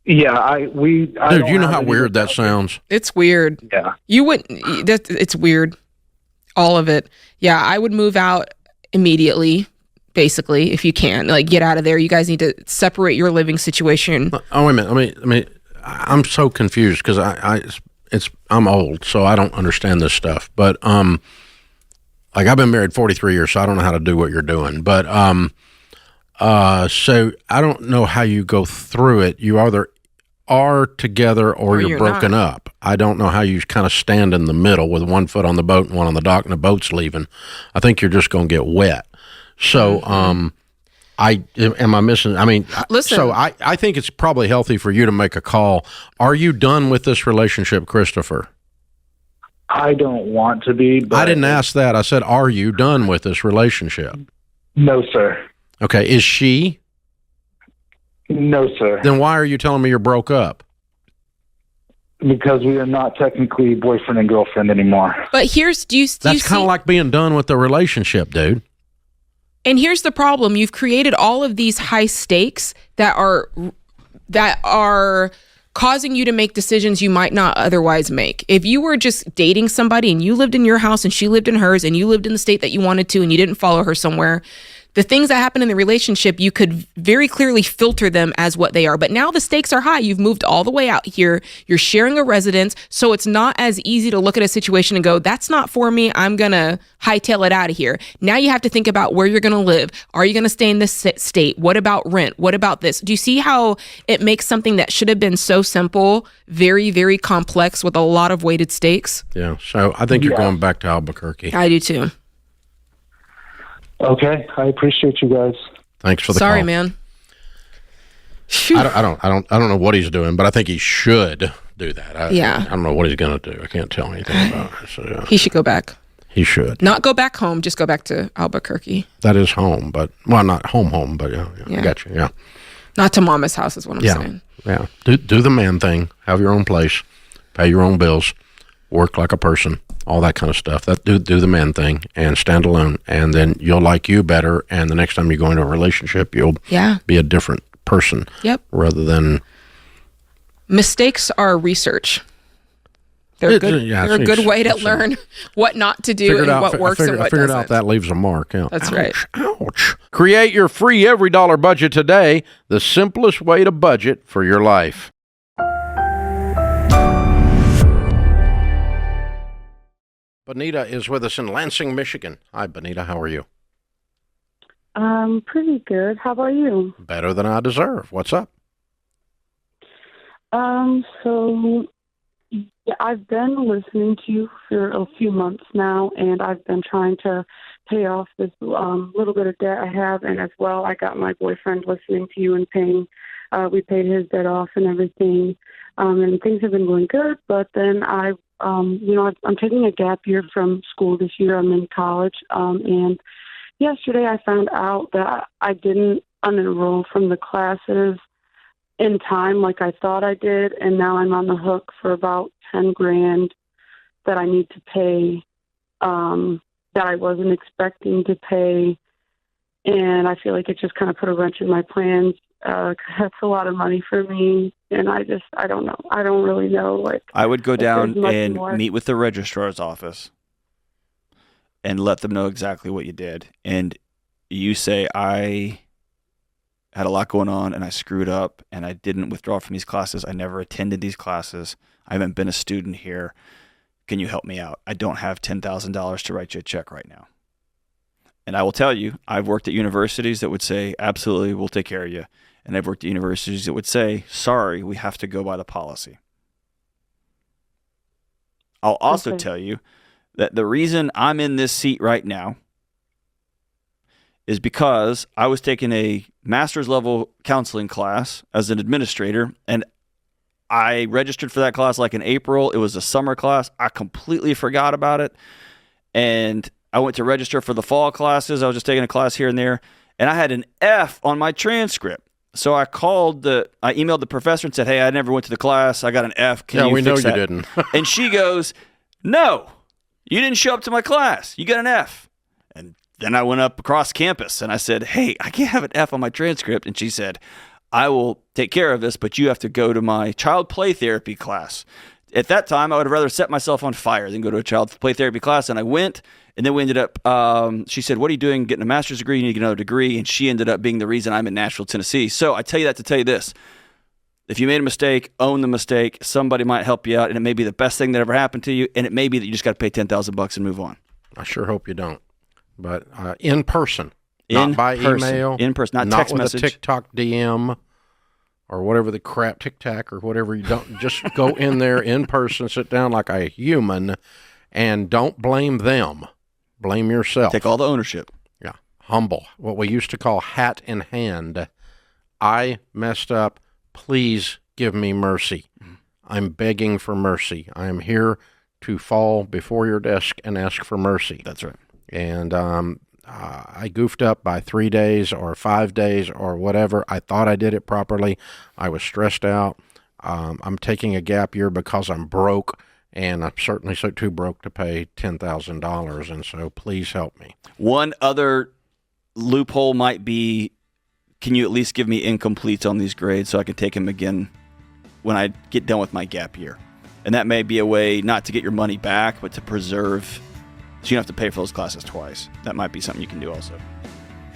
Yeah, Dude, you know how weird that sounds? It's weird. Yeah. You wouldn't, it's weird. All of it. Yeah, I would move out immediately, basically, if you can. Like, get out of there. You guys need to separate your living situation. Oh, wait a minute. I'm so confused because I'm old, so I don't understand this stuff. But like, I've been married 43 years, so I don't know how to do what you're doing. But so I don't know how you go through it. You either are together or you're broken up. I don't know how you kind of stand in the middle with one foot on the boat and one on the dock and the boat's leaving. I think you're just going to get wet. So am I missing? I mean, listen. So I think it's probably healthy for you to make a call. Are you done with this relationship, Christopher? I don't want to be. But I didn't ask that. I said, are you done with this relationship? No, sir. Okay. Is she? No, sir. Then why are you telling me you're broke up? Because we are not technically boyfriend and girlfriend anymore. But here's, That's kind of like being done with the relationship, dude. And here's the problem. You've created all of these high stakes that are causing you to make decisions you might not otherwise make. If you were just dating somebody and you lived in your house and she lived in hers and you lived in the state that you wanted to and you didn't follow her somewhere, the things that happen in the relationship, you could very clearly filter them as what they are. But now the stakes are high. You've moved all the way out here. You're sharing a residence. So it's not as easy to look at a situation and go, that's not for me. I'm going to hightail it out of here. Now you have to think about where you're going to live. Are you going to stay in this state? What about rent? What about this? Do you see how it makes something that should have been so simple, very, very complex with a lot of weighted stakes? Yeah. So I think you're going back to Albuquerque. I do too. Okay, I appreciate you guys. Thanks for the Sorry, call. man. I don't know what he's doing, but I think he should do that. I don't know what he's going to do. I can't tell anything about it. So, He should go back. He should. Not go back home, just go back to Albuquerque. That is home, but, well, not home, but yeah. I got you, yeah. Not to mama's house is what I'm saying. Yeah. Do the man thing. Have your own place. Pay your own bills. Work like a person. all that kind of stuff. That do the man thing and stand alone, and then you'll like you better. And the next time you go into a relationship, you'll be a different person. Yep. Rather than mistakes are research. They're good. They're a good way to learn what not to do and what works and what doesn't. Figured out that leaves a mark. Yeah. That's right. Ouch. Create your free every dollar budget today. The simplest way to budget for your life. Bonita is with us in Lansing, Michigan. Hi, Bonita. How are you? Pretty good. How about you? Better than I deserve. What's up? So I've been listening to you for a few months now, and I've been trying to pay off this little bit of debt I have, and as well, I got my boyfriend listening to you and paying. We paid his debt off and everything, and things have been going good. But then I'm taking a gap year from school this year. I'm in college, and yesterday I found out that I didn't unenroll from the classes in time like I thought I did, and now I'm on the hook for about $10,000 that I need to pay, that I wasn't expecting to pay, and I feel like it just kind of put a wrench in my plans. That's a lot of money for me, and I don't know. I don't really know. Like, I would go down and meet with the registrar's office and let them know exactly what you did, and you say, I had a lot going on and I screwed up and I didn't withdraw from these classes. I never attended these classes. I haven't been a student here. Can you help me out? I don't have $10,000 to write you a check right now. And I will tell you, I've worked at universities that would say, absolutely, we'll take care of you. And I've worked at universities that would say, sorry, we have to go by the policy. I'll also tell you that the reason I'm in this seat right now is because I was taking a master's level counseling class as an administrator, and I registered for that class like in April. It was a summer class. I completely forgot about it. And I went to register for the fall classes. I was just taking a class here and there, and I had an F on my transcript. So I emailed the professor and said, hey, I never went to the class. I got an F. Can you fix that? You didn't. And she goes, no, you didn't show up to my class. You got an F. And then I went up across campus and I said, hey, I can't have an F on my transcript. And she said, I will take care of this, but you have to go to my child play therapy class. At that time, I would have rather set myself on fire than go to a child play therapy class. And I went, and then we ended up, she said, what are you doing? Getting a master's degree? You need to get another degree. And she ended up being the reason I'm in Nashville, Tennessee. So I tell you that to tell you this. If you made a mistake, own the mistake. Somebody might help you out, and it may be the best thing that ever happened to you. And it may be that you just got to pay $10,000 and move on. I sure hope you don't. But in person, not by email, in person, not text message, with a TikTok DM or whatever the crap, TikTok or whatever. You don't just go in there in person, sit down like a human, and don't blame them. Blame yourself. Take all the ownership. Yeah, humble. What we used to call hat in hand. I messed up. Please give me mercy. I'm begging for mercy. I am here to fall before your desk and ask for mercy. That's right. And I goofed up by 3 days or 5 days or whatever. I thought I did it properly. I was stressed out. I'm taking a gap year because I'm broke, and I'm certainly too broke to pay $10,000, and so please help me. One other loophole might be, can you at least give me incompletes on these grades so I can take them again when I get done with my gap year? And that may be a way not to get your money back, but to preserve, so you don't have to pay for those classes twice. That might be something you can do also.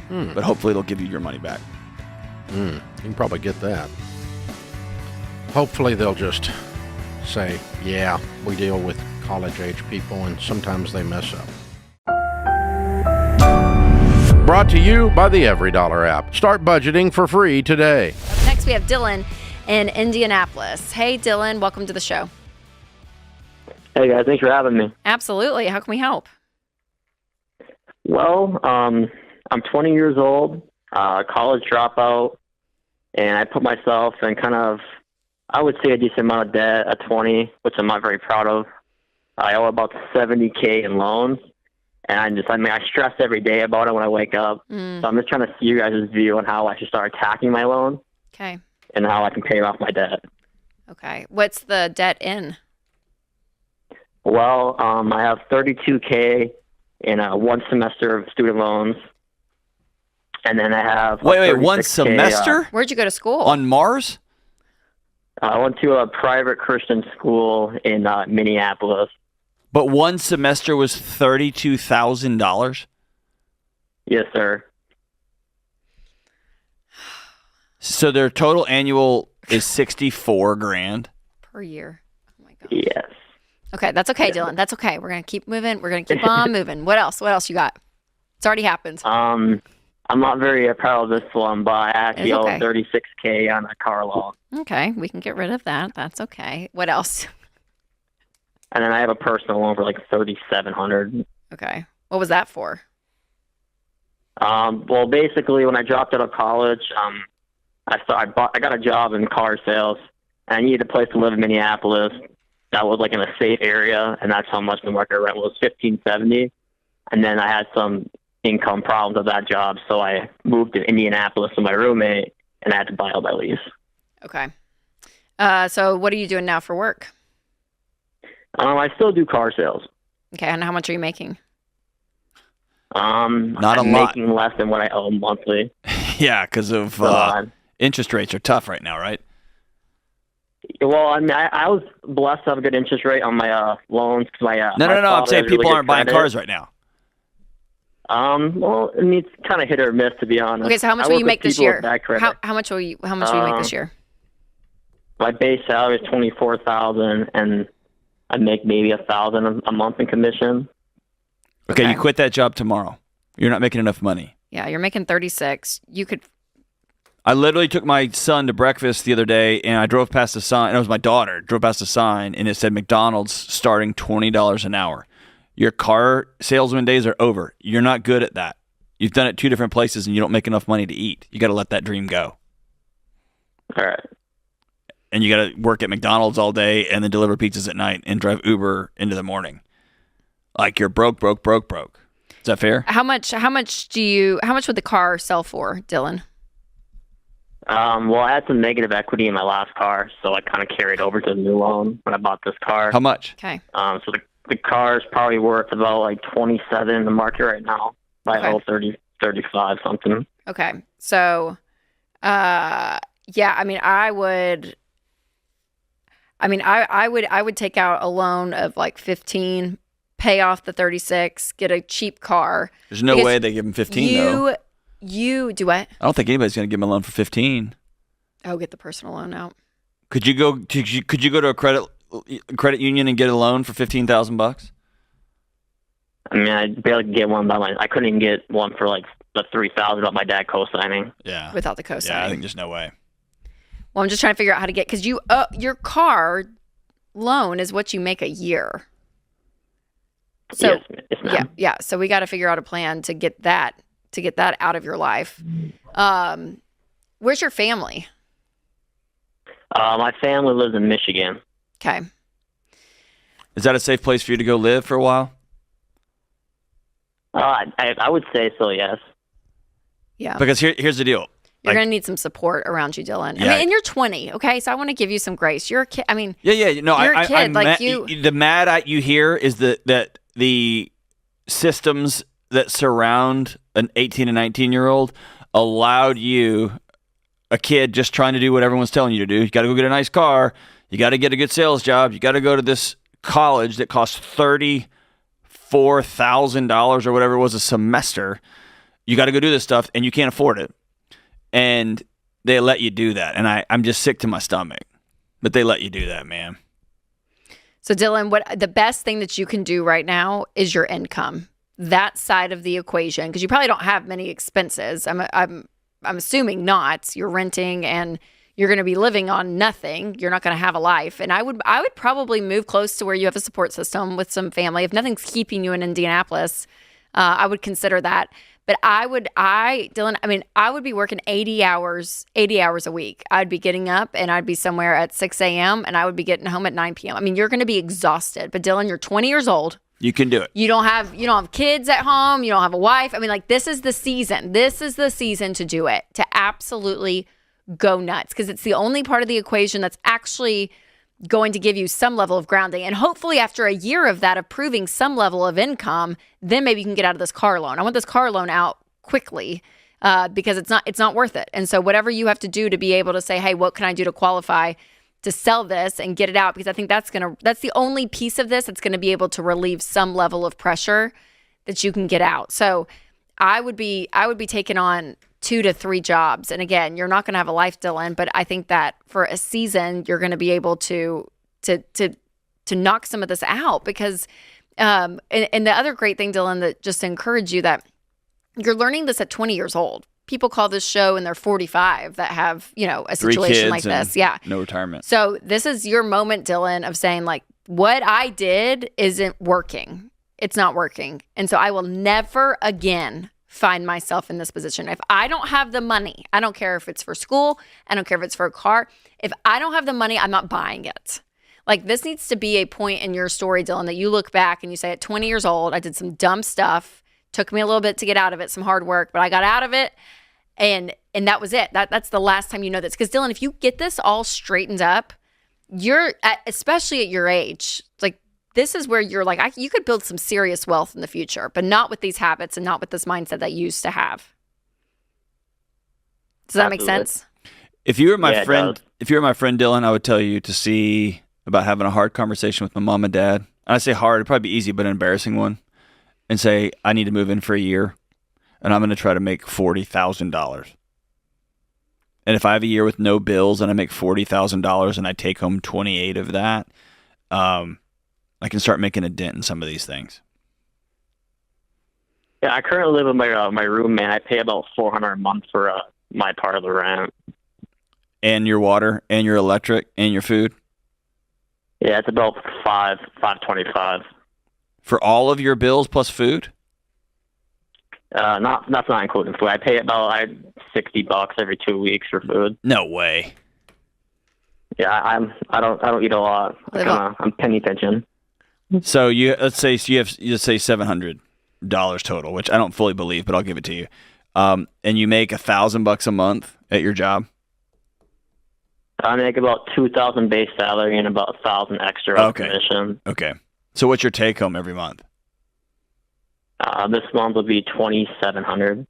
But hopefully they'll give you your money back. You can probably get that. Hopefully they'll just say, yeah, we deal with college-age people, and sometimes they mess up. Brought to you by the EveryDollar app. Start budgeting for free today. Next, we have Dylan in Indianapolis. Hey, Dylan, welcome to the show. Hey, guys. Thanks for having me. Absolutely. How can we help? Well, I'm 20 years old, college dropout, and I put myself in kind of, I would say, a decent amount of debt at 20, which I'm not very proud of. I owe about $70K in loans, and I stress every day about it when I wake up. So I'm just trying to see you guys' view on how I should start attacking my loan. Okay. And how I can pay off my debt. Okay. What's the debt in? Well, I have $32K in one semester of student loans, and then I have Wait, one 36K, semester? Where'd you go to school? On Mars? I went to a private Christian school in Minneapolis. But one semester was $32,000? Yes, sir. So their total annual is 64 grand per year. Oh my god. Yes. Okay, that's okay, Dylan. That's okay. We're gonna keep moving. We're gonna keep on moving. What else? What else you got? It's already happened. I'm not very proud of this one, but I actually It's owe okay. $36K on a car loan. Okay, we can get rid of that. That's okay. What else? And then I have a personal loan for like $3,700. Okay. What was that for? Well, basically, when I dropped out of college, I got a job in car sales, and I needed a place to live in Minneapolis that was like in a safe area, and that's how much the market rent was, $1,570. And then I had some income problems at that job, so I moved to Indianapolis with my roommate, and I had to buy out my lease. Okay. So what are you doing now for work? I still do car sales. Okay, and how much are you making? Not a I'm lot. making less than what I owe monthly. Yeah, because of So, interest rates are tough right now, right? well, I mean, I was blessed to have a good interest rate on my loans. Cause my, No. my I'm father saying has really people good aren't buying credit. cars right now. Well, I mean, it's kind of hit or miss, to be honest. Okay, so how much I will work you with make this people with year? bad credit. How much will you make this year? My base salary is $24,000, and I make maybe $1,000 a month in commission. Okay, you quit that job tomorrow. You're not making enough money. Yeah, you're making 36. You could. I literally took my son to breakfast the other day, and I drove past a sign. And it was my daughter. Drove past a sign, and it said McDonald's starting $20 an hour. Your car salesman days are over. You're not good at that. You've done it 2 different places, and you don't make enough money to eat. You got to let that dream go. All right. And you got to work at McDonald's all day, and then deliver pizzas at night, and drive Uber into the morning. Like you're broke. Is that fair? How much would the car sell for, Dylan? Well, I had some negative equity in my last car, so I kind of carried over to the new loan when I bought this car. How much? Okay. So the car is probably worth about like 27 in the market right now. I owe 35 something. Okay. So, yeah, I mean, I would take out a loan of like 15, pay off the 36, get a cheap car. There's no way they give him 15 though. You do what? I don't think anybody's going to give him a loan for 15. Oh, get the personal loan out. Could you go to a credit union and get a loan for $15,000? I mean, I barely could get one I couldn't even get one for like the $3,000 without my dad co-signing. Yeah. Without the co-signing. Yeah, I think there's no way. Well, I'm just trying to figure out how to get, because your car loan is what you make a year. So Yes, ma'am. yeah. So we got to figure out a plan to get that out of your life. Where's your family? My family lives in Michigan. Okay. Is that a safe place for you to go live for a while? I would say so, yes. Yeah. Because here's the deal. You're going to need some support around you, Dylan. Yeah. I mean, and you're 20, okay? So I want to give you some grace. You're a kid. I mean, Yeah. No, you're a kid. I'm like mad, you. The mad at you here is that the systems that surround an 18 and 19-year-old allowed you, a kid just trying to do what everyone's telling you to do. You got to go get a nice car. You got to get a good sales job. You got to go to this college that costs $34,000 or whatever it was a semester. You got to go do this stuff, and you can't afford it. And they let you do that. And I'm just sick to my stomach. But they let you do that, man. So Dylan, what the best thing that you can do right now is your income. That side of the equation, because you probably don't have many expenses. I'm assuming not. You're renting and you're going to be living on nothing. You're not going to have a life. And I would probably move close to where you have a support system with some family. If nothing's keeping you in Indianapolis, I would consider that. But Dylan, I mean, I would be working 80 hours a week. I'd be getting up and I'd be somewhere at 6 a.m. and I would be getting home at 9 p.m. I mean, you're going to be exhausted. But Dylan, you're 20 years old. You can do it. You don't have kids at home. You don't have a wife. I mean, like, this is the season. This is the season to do it, to absolutely go nuts, because it's the only part of the equation that's actually going to give you some level of grounding. And hopefully after a year of that, of proving some level of income, then maybe you can get out of this car loan. I want this car loan out quickly because it's not worth it. And so whatever you have to do to be able to say, hey, what can I do to qualify to sell this and get it out? Because I think that's the only piece of this that's going to be able to relieve some level of pressure that you can get out. So I would be taking on 2 to 3 jobs. And again, you're not going to have a life, Dylan, but I think that for a season, you're going to be able to knock some of this out because, and the other great thing, Dylan, that just to encourage you that you're learning this at 20 years old. People call this show and they're 45 that have, a 3 situation like kids this. Yeah. No retirement. So this is your moment, Dylan, of saying like, what I did isn't working. It's not working. And so I will never again find myself in this position. If I don't have the money, I don't care if it's for school, I don't care if it's for a car. If I don't have the money, I'm not buying it. Like this needs to be a point in your story, Dylan, that you look back and you say at 20 years old, I did some dumb stuff. Took me a little bit to get out of it, some hard work, but I got out of it. And that was it. That's the last time you know this. Because Dylan, if you get this all straightened up, especially at your age, like this is where you're like, you could build some serious wealth in the future, but not with these habits and not with this mindset that you used to have. Does that make sense? If you were my friend, Dylan, I would tell you to see about having a hard conversation with my mom and dad. And I say hard, it'd probably be easy, but an embarrassing one. And say, I need to move in for a year, and I'm going to try to make $40,000. And if I have a year with no bills and I make $40,000 and I take home 28 of that, I can start making a dent in some of these things. Yeah, I currently live with my roommate. I pay about $400 a month for my part of the rent. And your water, and your electric, and your food? Yeah, it's about $525. For all of your bills plus food? That's not including food. I pay about $60 every 2 weeks for food. No way. Yeah, I don't eat a lot. I'm penny pinching. So let's say $700 total, which I don't fully believe, but I'll give it to you. And you make $1,000 a month at your job? I make about $2,000 base salary and about $1,000 extra commission. Okay. So what's your take home every month? This month will be $2,700.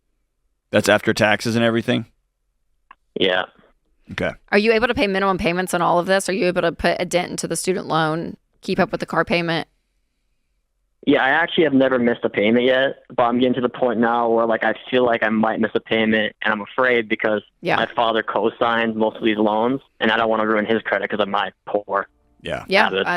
That's after taxes and everything? Yeah. Okay. Are you able to pay minimum payments on all of this? Are you able to put a dent into the student loan, keep up with the car payment? Yeah, I actually have never missed a payment yet, but I'm getting to the point now where like I feel like I might miss a payment, and I'm afraid because my father co-signed most of these loans, and I don't want to ruin his credit because I'm my poor. Yeah,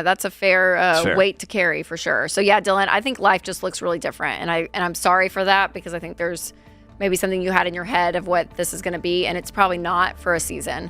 that's a fair weight to carry for sure. So yeah, Dylan, I think life just looks really different, and I'm sorry for that because I think there's maybe something you had in your head of what this is going to be, and it's probably not for a season.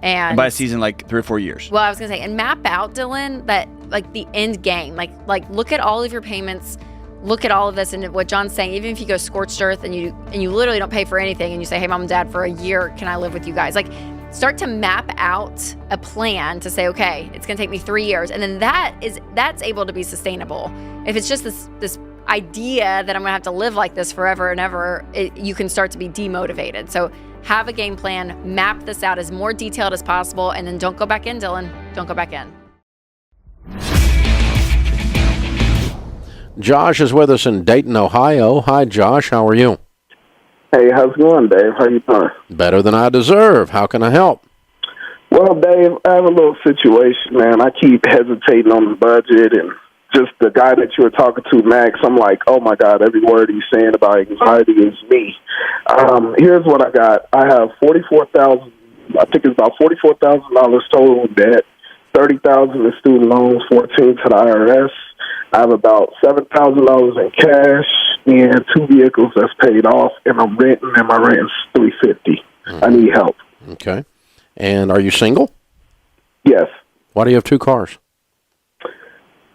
And by a season, like 3 or 4 years. Well, I was going to say, and map out, Dylan, that like the end game, like look at all of your payments, look at all of this, and what John's saying, even if you go scorched earth and you literally don't pay for anything, and you say, hey, mom and dad, for a year, can I live with you guys? Like, start to map out a plan to say, okay, it's going to take me 3 years. And then that's able to be sustainable. If it's just this idea that I'm going to have to live like this forever and ever, you can start to be demotivated. So have a game plan, map this out as more detailed as possible, and then don't go back in, Dylan. Don't go back in. Josh is with us in Dayton, Ohio. Hi, Josh. How are you? Hey, how's it going, Dave? How you doing? Better than I deserve. How can I help? Well, Dave, I have a little situation, man. I keep hesitating on the budget, and just the guy that you were talking to, Max, I'm like, oh, my God, every word he's saying about anxiety is me. Here's what I got. I have $44,000. I think it's about $44,000 total in debt, $30,000 in student loans, $14,000 to the IRS. I have about $7,000 in cash and 2 vehicles that's paid off, and I'm renting, and my rent is $350. I need help. Okay. And are you single? Yes. Why do you have 2 cars?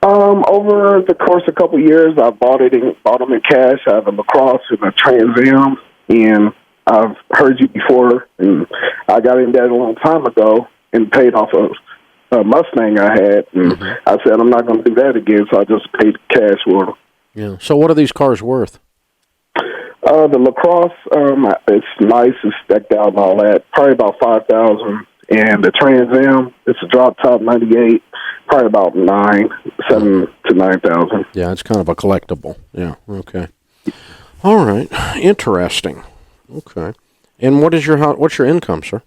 Over the course of a couple of years, I bought them in cash. I have a LaCrosse and a Trans Am, and I've heard you before, and I got in debt a long time ago and paid off a Mustang I had, and I said I'm not going to do that again, so I just paid cash for them. Yeah. So what are these cars worth? The LaCrosse, it's nice, it's decked out and all that. Probably about $5,000, and the Trans Am, it's a drop top 98, probably about 7 to 9,000. Yeah, it's kind of a collectible. Yeah, okay. All right, interesting. Okay. And what's your income, sir?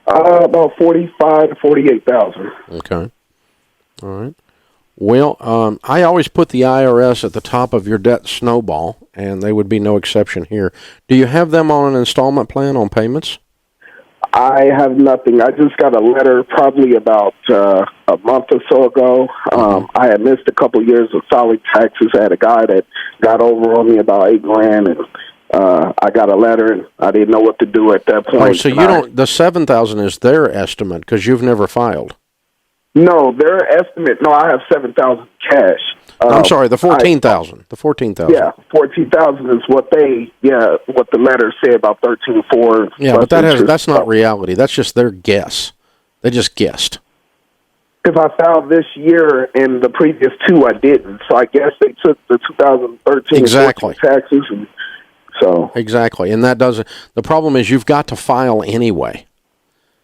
About 45 to 48,000. Okay. All right. Well, I always put the IRS at the top of your debt snowball, and they would be no exception here. Do you have them on an installment plan on payments? I have nothing. I just got a letter probably about a month or so ago. I had missed a couple years of filing taxes. I had a guy that got over on me about $8,000, and I got a letter, and I didn't know what to do at that point. Oh, so the $7,000 is their estimate because you've never filed. No, their estimate. No, I have 7,000 cash. I'm sorry, the 14,000. The 14,000. Yeah, 14,000 is what what the letter said about 13.4. Yeah, but that's not reality. That's just their guess. They just guessed. Because I filed this year, and the previous two I didn't. So I guess they took the 2013 exactly taxes, and so exactly. And that doesn't. The problem is you've got to file anyway.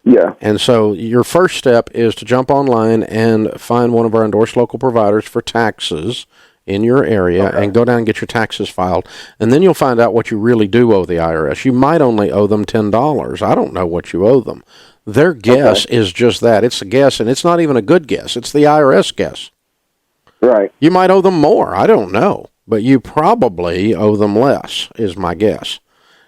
Yeah. And so your first step is to jump online and find one of our endorsed local providers for taxes in your area and go down and get your taxes filed. And then you'll find out what you really do owe the IRS. You might only owe them $10. I don't know what you owe them. Their guess is just that. It's a guess, and it's not even a good guess. It's the IRS guess. Right. You might owe them more. I don't know. But you probably owe them less, is my guess.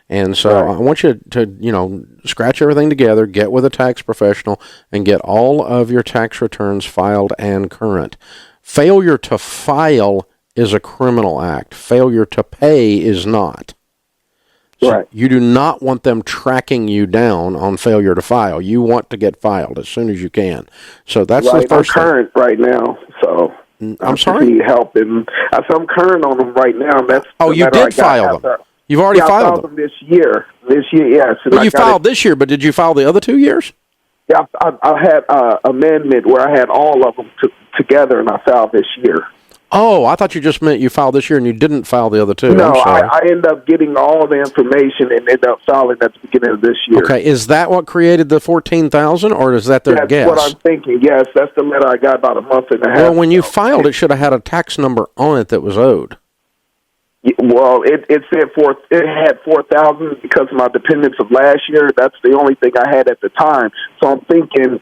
And so I want you to, scratch everything together, get with a tax professional, and get all of your tax returns filed and current. Failure to file is a criminal act. Failure to pay is not. So you do not want them tracking you down on failure to file. You want to get filed as soon as you can. So that's the first I'm current right now, so I'm sorry? Need help. And I'm current on them right now. And that's you did file them. You've already filed them this year. This year, yes. But you filed this year, but did you file the other 2 years? Yeah, I had an amendment where I had all of them together, and I filed this year. Oh, I thought you just meant you filed this year and you didn't file the other two. No, I'm sorry. I ended up getting all the information and ended up filing at the beginning of this year. Okay, is that what created the 14,000, or is that their guess? That's what I'm thinking. Yes, that's the letter I got about a month and a half. Well, when you filed, it should have had a tax number on it that was owed. Well, it said it had 4,000 because of my dependents of last year. That's the only thing I had at the time. So I'm thinking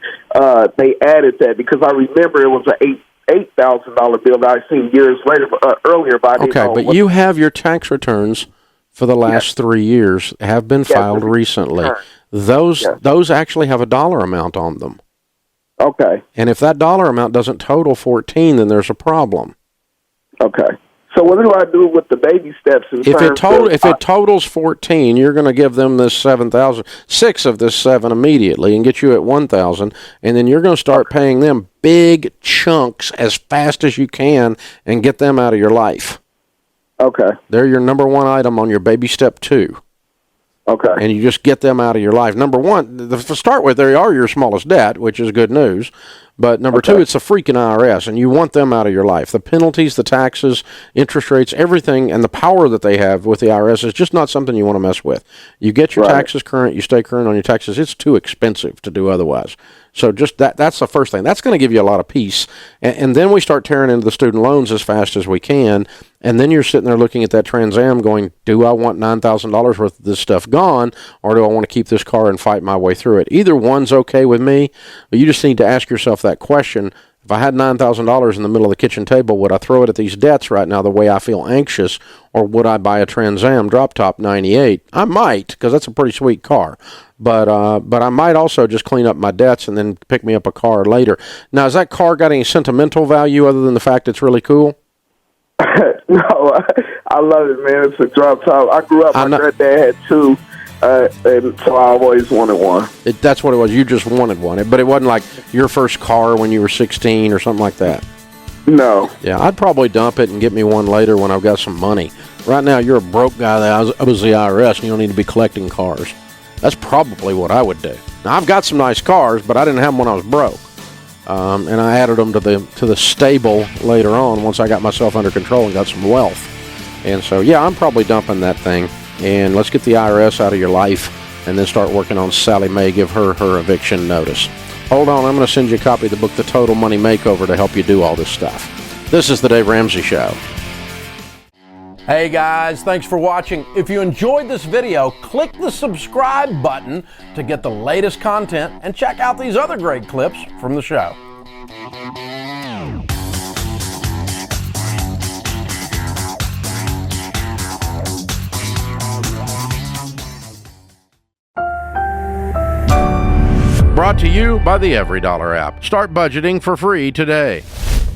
they added that because I remember it was an $8,000 bill that I seen years later earlier. But I didn't know but you have your tax returns for the last 3 years have been filed recently. Those actually have a dollar amount on them. Okay. And if that dollar amount doesn't total 14, then there's a problem. Okay. So what do I do with the baby steps? If it totals 14, you're going to give them this 7,000, 6 of this 7 immediately, and get you at 1,000, and then you're going to start paying them big chunks as fast as you can, and get them out of your life. Okay. They're your number one item on your baby step 2. Okay. And you just get them out of your life. Number one, to start with, they are your smallest debt, which is good news. But number two, it's a freaking IRS, and you want them out of your life. The penalties, the taxes, interest rates, everything, and the power that they have with the IRS is just not something you want to mess with. You get your taxes current, you stay current on your taxes. It's too expensive to do otherwise. So just that's the first thing. That's going to give you a lot of peace. And then we start tearing into the student loans as fast as we can. And then you're sitting there looking at that Trans Am going, do I want $9,000 worth of this stuff gone, or do I want to keep this car and fight my way through it? Either one's okay with me, but you just need to ask yourself that question. If I had $9,000 in the middle of the kitchen table, would I throw it at these debts right now the way I feel anxious, or would I buy a Trans Am drop top 98? I might, because that's a pretty sweet car. But I might also just clean up my debts and then pick me up a car later. Now, has that car got any sentimental value other than the fact it's really cool? No, I love it, man. It's a drop top. I grew up, my granddad had 2. And so I always wanted one. That's what it was. You just wanted one. But it wasn't like your first car when you were 16 or something like that. No. Yeah, I'd probably dump it and get me one later when I've got some money. Right now, you're a broke guy that I was the IRS, and you don't need to be collecting cars. That's probably what I would do. Now, I've got some nice cars, but I didn't have them when I was broke. And I added them to the stable later on once I got myself under control and got some wealth. And so, yeah, I'm probably dumping that thing. And let's get the IRS out of your life and then start working on Sally Mae, give her eviction notice. Hold on, I'm going to send you a copy of the book, The Total Money Makeover, to help you do all this stuff. This is The Dave Ramsey Show. Hey guys, thanks for watching. If you enjoyed this video, click the subscribe button to get the latest content and check out these other great clips from the show. Brought to you by the EveryDollar app. Start budgeting for free today.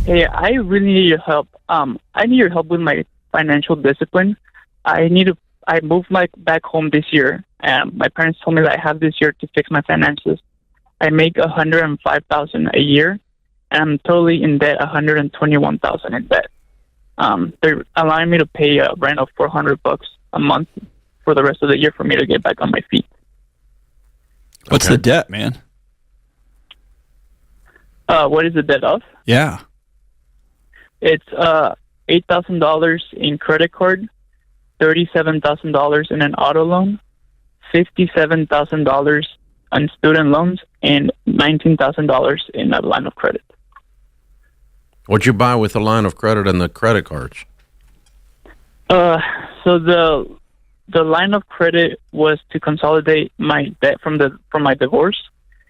Hey, I really need your help. I need your help with my financial discipline. I moved back home this year, and my parents told me that I have this year to fix my finances. I make $105,000 a year, and I'm totally in debt, $121,000 in debt. They're allowing me to pay a rent of $400 a month for the rest of the year for me to get back on my feet. What's the debt, man? What is the debt of? Yeah. It's $8,000 in credit card, $37,000 in an auto loan, $57,000 on student loans, and $19,000 in a line of credit. What'd you buy with the line of credit and the credit cards? So the line of credit was to consolidate my debt from my divorce,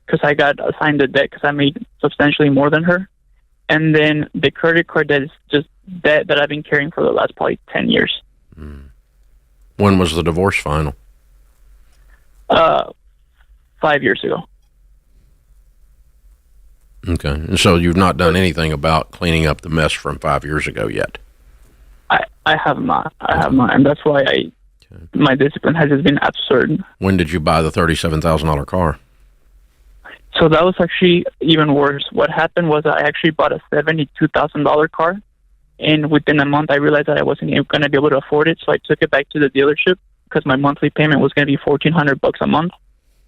because I got assigned a debt because I made substantially more than her. And then the credit card debt is just debt that I've been carrying for the last probably 10 years. When was the divorce final? 5 years ago. Okay. And so you've not done anything about cleaning up the mess from 5 years ago yet? I have not. I have not. And that's why my discipline has just been absurd. When did you buy the $37,000 car? So that was actually even worse. What happened was I actually bought a $72,000 car, and within a month I realized that I wasn't going to be able to afford it, so I took it back to the dealership because my monthly payment was going to be $1,400 a month,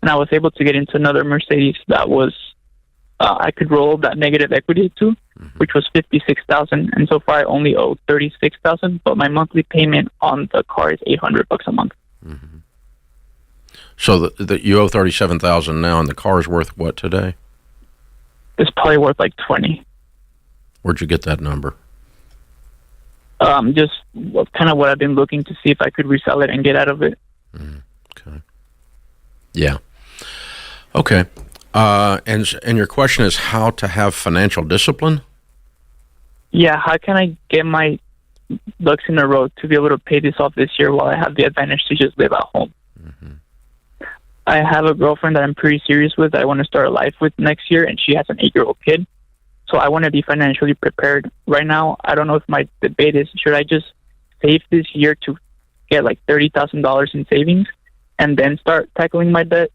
and I was able to get into another Mercedes that was I could roll that negative equity to, which was $56,000, and so far I only owe $36,000, but my monthly payment on the car is $800 a month. Mm-hmm. So you owe $37,000 now, and the car is worth what today? It's probably worth like $20,000. Where'd you get that number? Just kind of what I've been looking to see if I could resell it and get out of it. Okay. Yeah. Okay. And your question is how to have financial discipline? Yeah. How can I get my ducks in a row to be able to pay this off this year while I have the advantage to just live at home? I have a girlfriend that I'm pretty serious with that I want to start a life with next year, and she has an 8-year-old kid. So I want to be financially prepared. Right now, I don't know if my debate is, should I just save this year to get like $30,000 in savings and then start tackling my debt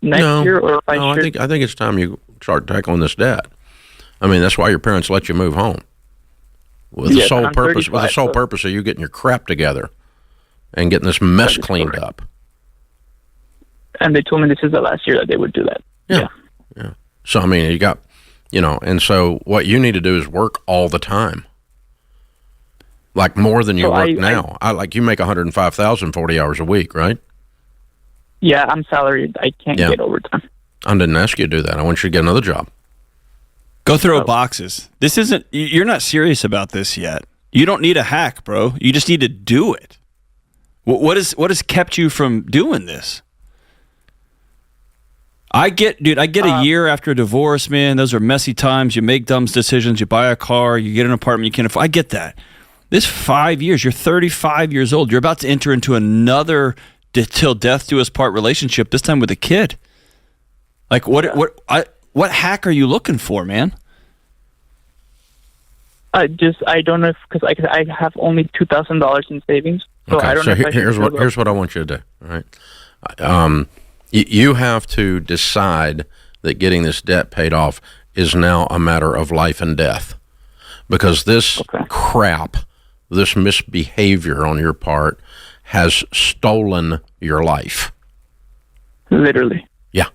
next year? Or if I think it's time you start tackling this debt. I mean, that's why your parents let you move home. With the sole purpose of you getting your crap together and getting this mess cleaned up. And they told me this is the last year that they would do that. Yeah. So, I mean, you got, and so what you need to do is work all the time. Like more than you work now. Like you make $105,000 40 hours a week, right? Yeah, I'm salaried. I can't get overtime. I didn't ask you to do that. I want you to get another job. Go throw boxes. You're not serious about this yet. You don't need a hack, bro. You just need to do it. What has kept you from doing this? I get a year after a divorce, man. Those are messy times. You make dumb decisions. You buy a car. You get an apartment you can't afford. I get that. This 5 years, you're 35 years old. You're about to enter into another till death do us part relationship, this time with a kid. Like, what hack are you looking for, man? I don't know because I have only $2,000 in savings. So okay, I don't know if here's what I want you to do. All right. You have to decide that getting this debt paid off is now a matter of life and death, because this crap, this misbehavior on your part has stolen your life. Literally. Yeah.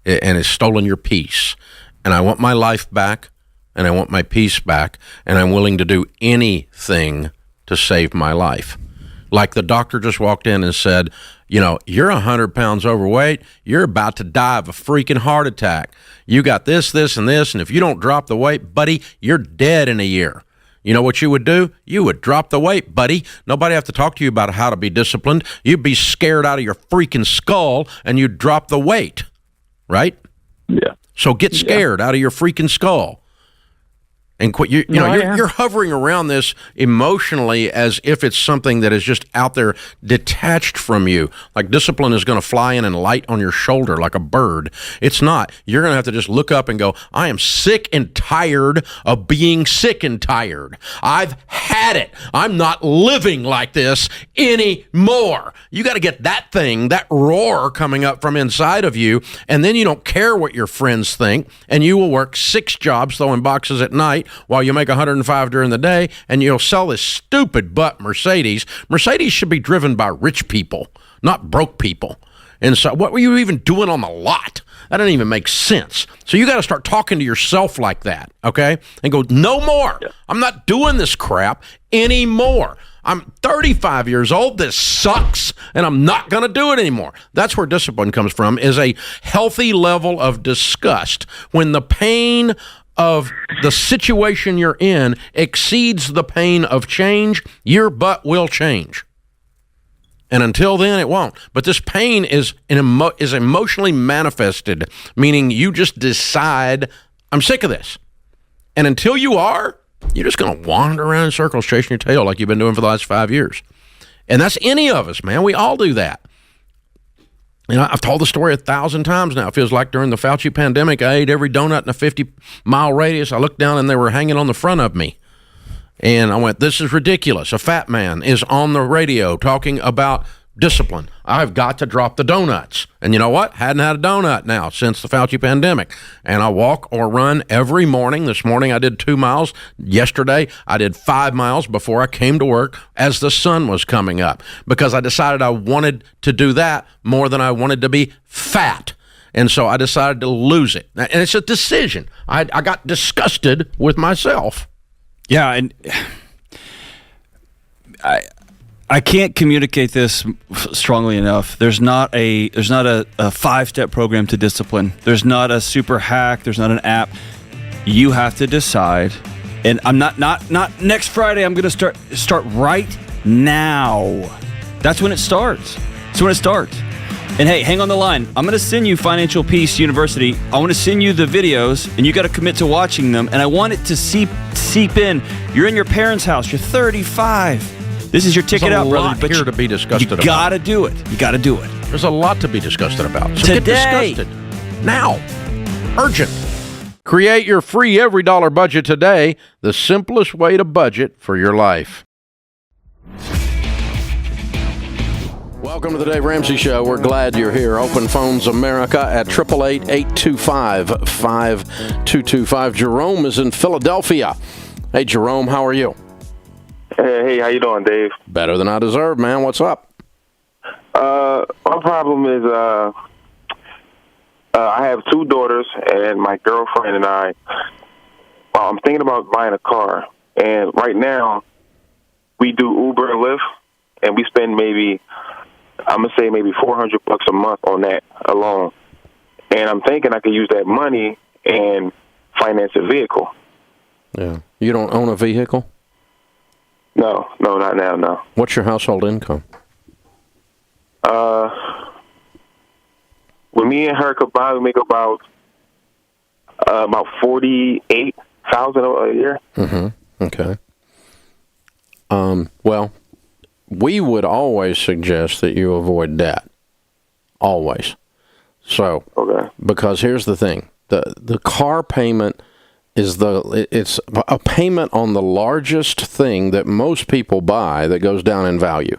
And it's stolen your peace. And I want my life back, and I want my peace back, and I'm willing to do anything to save my life. Like the doctor just walked in and said, you're 100 pounds overweight. You're about to die of a freaking heart attack. You got this, this, and this. And if you don't drop the weight, buddy, you're dead in a year. You know what you would do? You would drop the weight, buddy. Nobody have to talk to you about how to be disciplined. You'd be scared out of your freaking skull and you'd drop the weight, right? Yeah. So get scared out of your freaking skull. And quit. You're hovering around this emotionally as if it's something that is just out there detached from you. Like discipline is going to fly in and light on your shoulder like a bird. It's not. You're going to have to just look up and go, I am sick and tired of being sick and tired. I've had it. I'm not living like this anymore. You got to get that thing, that roar coming up from inside of you, and then you don't care what your friends think, and you will work 6 jobs throwing boxes at night while you make 105 during the day, and you'll sell this stupid butt Mercedes. Mercedes should be driven by rich people, not broke people. And so what were you even doing on the lot? That doesn't even make sense. So you got to start talking to yourself like that, okay? And go, no more. Yeah. I'm not doing this crap anymore. I'm 35 years old. This sucks, and I'm not going to do it anymore. That's where discipline comes from, is a healthy level of disgust. When the pain of the situation you're in exceeds the pain of change, your butt will change. And until then, it won't. But this pain is emotionally manifested, meaning you just decide, I'm sick of this. And until you are, you're just going to wander around in circles chasing your tail like you've been doing for the last 5 years. And that's any of us, man. We all do that. I've told the story 1,000 times now. It feels like during the Fauci pandemic, I ate every donut in a 50-mile radius. I looked down and they were hanging on the front of me. And I went, this is ridiculous. A fat man is on the radio talking about discipline. I've got to drop the donuts. And you know what? Hadn't had a donut now since the Fauci pandemic. And I walk or run every morning. This morning I did 2 miles. Yesterday I did 5 miles before I came to work as the sun was coming up, because I decided I wanted to do that more than I wanted to be fat. And so I decided to lose it. And it's a decision. I got disgusted with myself. Yeah, and I can't communicate this strongly enough. There's not a 5-step program to discipline. There's not a super hack. There's not an app. You have to decide. And I'm not next Friday. I'm going to start right now. That's when it starts. That's when it starts. And hey, hang on the line. I'm going to send you Financial Peace University. I want to send you the videos, and you got to commit to watching them. And I want it to seep in. You're in your parents' house. You're 35. This is your ticket out, brother. But here to be disgusted about. You got to do it. You got to do it. There's a lot to be disgusted about. So today. Get disgusted. Now. Urgent. Create your free every dollar budget today. The simplest way to budget for your life. Welcome to the Dave Ramsey Show. We're glad you're here. Open Phones America at 888-825-5225. Jerome is in Philadelphia. Hey, Jerome, how are you? Hey, how you doing, Dave? Better than I deserve, man. What's up? My problem is I have 2 daughters, and my girlfriend and I, I'm thinking about buying a car. And right now, we do Uber and Lyft, and we spend maybe $400 a month on that alone. And I'm thinking I could use that money and finance a vehicle. Yeah. You don't own a vehicle? No, not now, no. What's your household income? When me and her combined, we make about $48,000 a year. Mm-hmm. Okay. Well, we would always suggest that you avoid debt. Always. So, okay. Because here's the thing. The car payment is it's a payment on the largest thing that most people buy that goes down in value.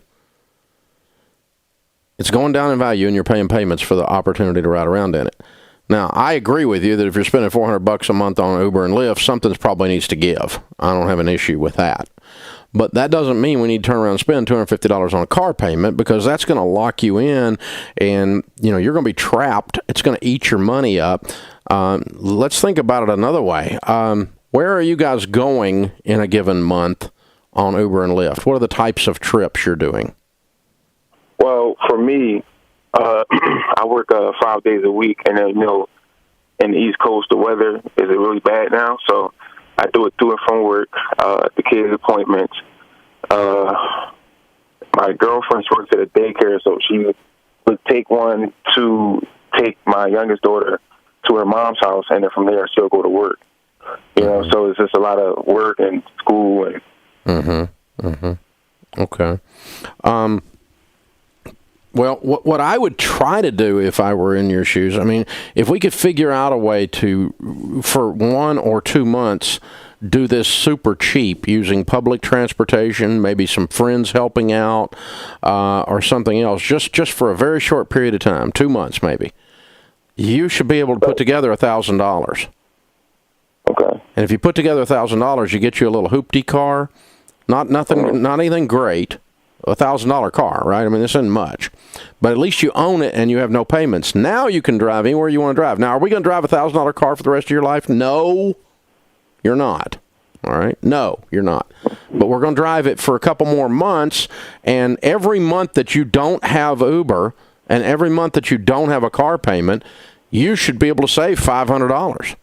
It's going down in value, and you're paying payments for the opportunity to ride around in it. Now, I agree with you that if you're spending $400 a month on Uber and Lyft, something's probably needs to give. I don't have an issue with that. But that doesn't mean we need to turn around and spend $250 on a car payment, because that's going to lock you in, and you're going to be trapped. It's going to eat your money up. Let's think about it another way. Where are you guys going in a given month on Uber and Lyft? What are the types of trips you're doing? me, I work 5 days a week, and then, in the East Coast, the weather is really bad now, so I do it through and from work, the kids' appointments. My girlfriend works at a daycare, so she would take one to take my youngest daughter to her mom's house, and then from there she'll go to work. So it's just a lot of work and school and. Okay. Well, what I would try to do if I were in your shoes, I mean, if we could figure out a way to, for 1 or 2 months, do this super cheap using public transportation, maybe some friends helping out, or something else, just for a very short period of time, 2 months maybe, you should be able to put together $1,000. Okay. And if you put together $1,000, you get you a little hoopty car, not anything great. $1,000 car, right? I mean, this isn't much, but at least you own it and you have no payments. Now you can drive anywhere you want to drive. Now, are we going to drive $1,000 car for the rest of your life? No, you're not. All right? No, you're not. But we're going to drive it for a couple more months, and every month that you don't have Uber and every month that you don't have a car payment, you should be able to save $500.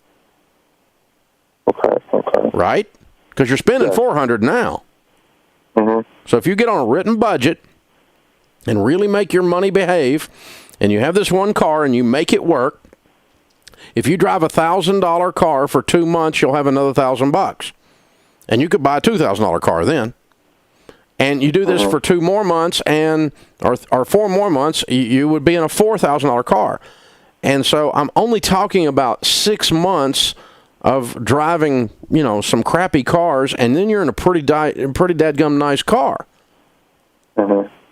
Okay. Right? Because you're spending $400 now. So if you get on a written budget and really make your money behave, and you have this one car and you make it work, if you drive $1,000 car for 2 months, you'll have another $1,000, and you could buy a $2,000 car then. And you do this for 2 more months or 4 more months, you would be in a $4,000 car. And so I'm only talking about 6 months of driving, some crappy cars, and then you're in a pretty dadgum nice car.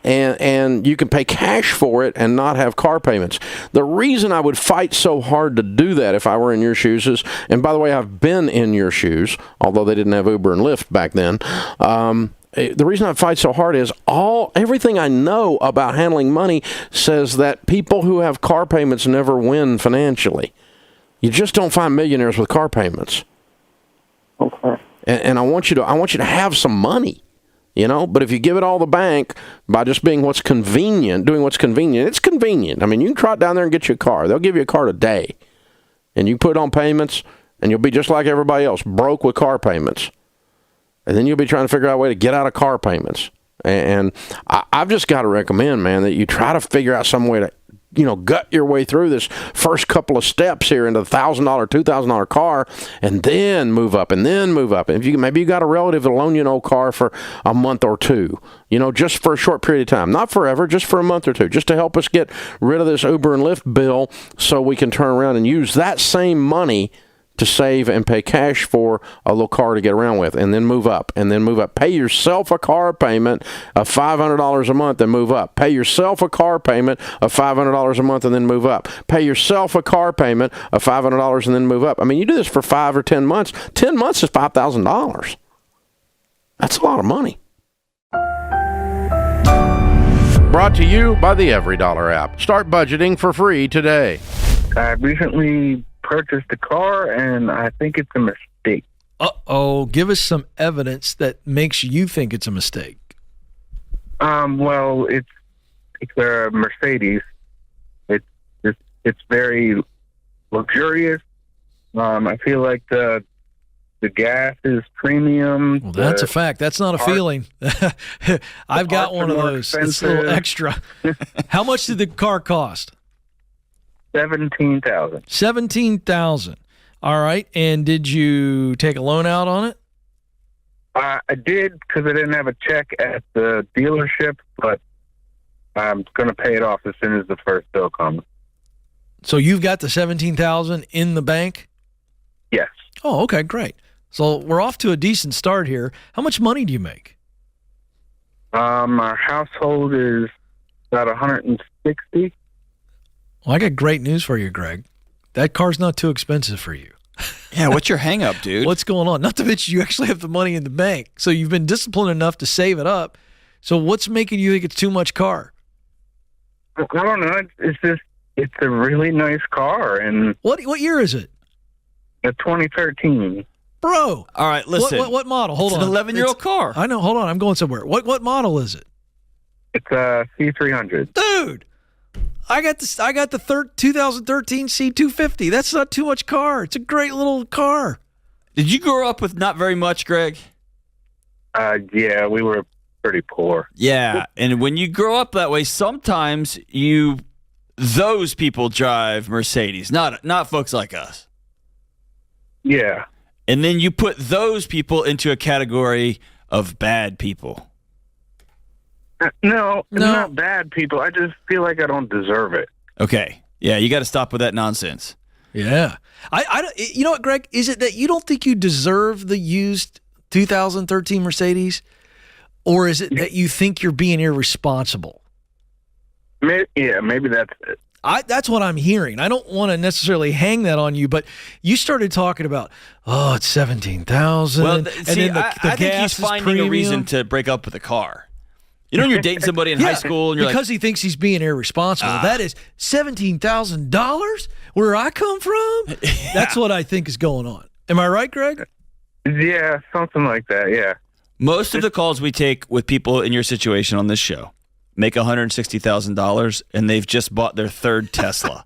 And you can pay cash for it and not have car payments. The reason I would fight so hard to do that if I were in your shoes is, and by the way, I've been in your shoes, although they didn't have Uber and Lyft back then. The reason I fight so hard is everything I know about handling money says that people who have car payments never win financially. You just don't find millionaires with car payments. Okay. And I want you to have some money, But if you give it all the bank by just doing what's convenient, it's convenient. I mean, you can trot down there and get you a car. They'll give you a car today, and you put it on payments, and you'll be just like everybody else, broke with car payments. And then you'll be trying to figure out a way to get out of car payments. And I've just got to recommend, man, that you try to figure out some way to gut your way through this first couple of steps here into the $1,000, $2,000 car, and then move up. And if maybe you got a relative that'll loan you an old car for a month or two, just for a short period of time, not forever, just for a month or two, just to help us get rid of this Uber and Lyft bill, so we can turn around and use that same money to save and pay cash for a little car to get around with, and then move up, Pay yourself a car payment of $500 a month and move up. Pay yourself a car payment of $500 a month and then move up. Pay yourself a car payment of $500 and then move up. I mean, you do this for 5 or 10 months. 10 months is $5,000. That's a lot of money. Brought to you by the EveryDollar app. Start budgeting for free today. I recently purchased a car, and I think it's a mistake. Uh-oh. Give us some evidence that makes you think it's a mistake. Well, it's a Mercedes. It's very luxurious. I feel like the gas is premium. Well, that's a fact. That's not a feeling. I've got one of those. It's a little extra. How much did the car cost? $17,000. $17,000. All right. And did you take a loan out on it? I did, because I didn't have a check at the dealership, but I'm going to pay it off as soon as the first bill comes. So you've got the $17,000 in the bank? Yes. Oh, okay, great. So we're off to a decent start here. How much money do you make? Our household is about $160. Well, I got great news for you, Greg. That car's not too expensive for you. Yeah, what's your hang up, dude? What's going on? Not to mention you actually have the money in the bank. So you've been disciplined enough to save it up. So what's making you think it's too much car? I don't know. It's a really nice car. And what year is it? A 2013. Bro. All right, listen. What model? Hold on. It's an 11-year-old car. I know. Hold on. I'm going somewhere. What model is it? It's a C300. Dude, I got the 2013 C250. That's not too much car. It's a great little car. Did you grow up with not very much, Greg? Yeah, we were pretty poor. Yeah, and when you grow up that way, sometimes those people drive Mercedes, not folks like us. Yeah. And then you put those people into a category of bad people. No, not bad people. I just feel like I don't deserve it. Okay. Yeah, you got to stop with that nonsense. Yeah. You know what, Greg? Is it that you don't think you deserve the used 2013 Mercedes? Or is it that you think you're being irresponsible? Maybe that's it. That's what I'm hearing. I don't want to necessarily hang that on you, but you started talking about, it's 17,000. Well, and then I think he's finding a reason to break up with a car. You know when you're dating somebody in high school and you're because he thinks he's being irresponsible. That is $17,000 where I come from? That's what I think is going on. Am I right, Greg? Yeah, something like that, yeah. Most of the calls we take with people in your situation on this show make $160,000 and they've just bought their third Tesla.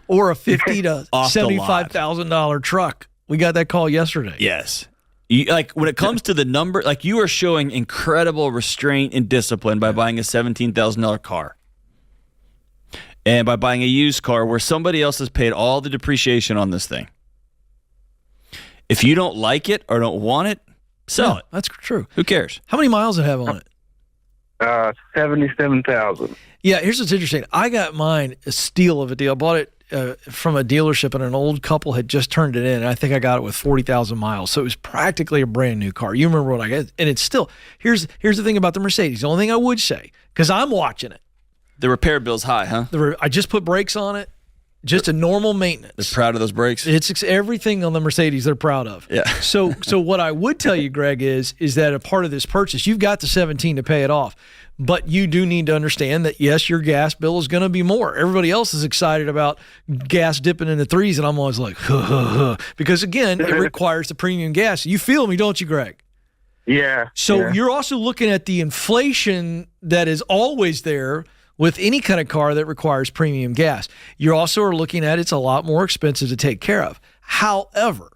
Or a $50,000 to $75,000 truck. We got that call yesterday. Yes. When it comes to the number, you are showing incredible restraint and discipline by buying a $17,000 car. And by buying a used car where somebody else has paid all the depreciation on this thing. If you don't like it or don't want it, sell it. That's true. Who cares? How many miles does it have on it? 77,000. Yeah, here's what's interesting. I got mine a steal of a deal. I bought it from a dealership, and an old couple had just turned it in. And I think I got it with 40,000 miles, so it was practically a brand new car. You remember what I got? And it's still here's the thing about the Mercedes. The only thing I would say, because I'm watching it, the repair bill's high, huh? I just put brakes on it, just a normal maintenance. They're proud of those brakes. It's everything on the Mercedes they're proud of. Yeah. So what I would tell you, Greg, is that a part of this purchase, you've got the 17 to pay it off. But you do need to understand that, yes, your gas bill is going to be more. Everybody else is excited about gas dipping in the threes, and I'm always like, because, again, it requires the premium gas. You feel me, don't you, Greg? Yeah. So you're also looking at the inflation that is always there with any kind of car that requires premium gas. You also are looking at it's a lot more expensive to take care of. However,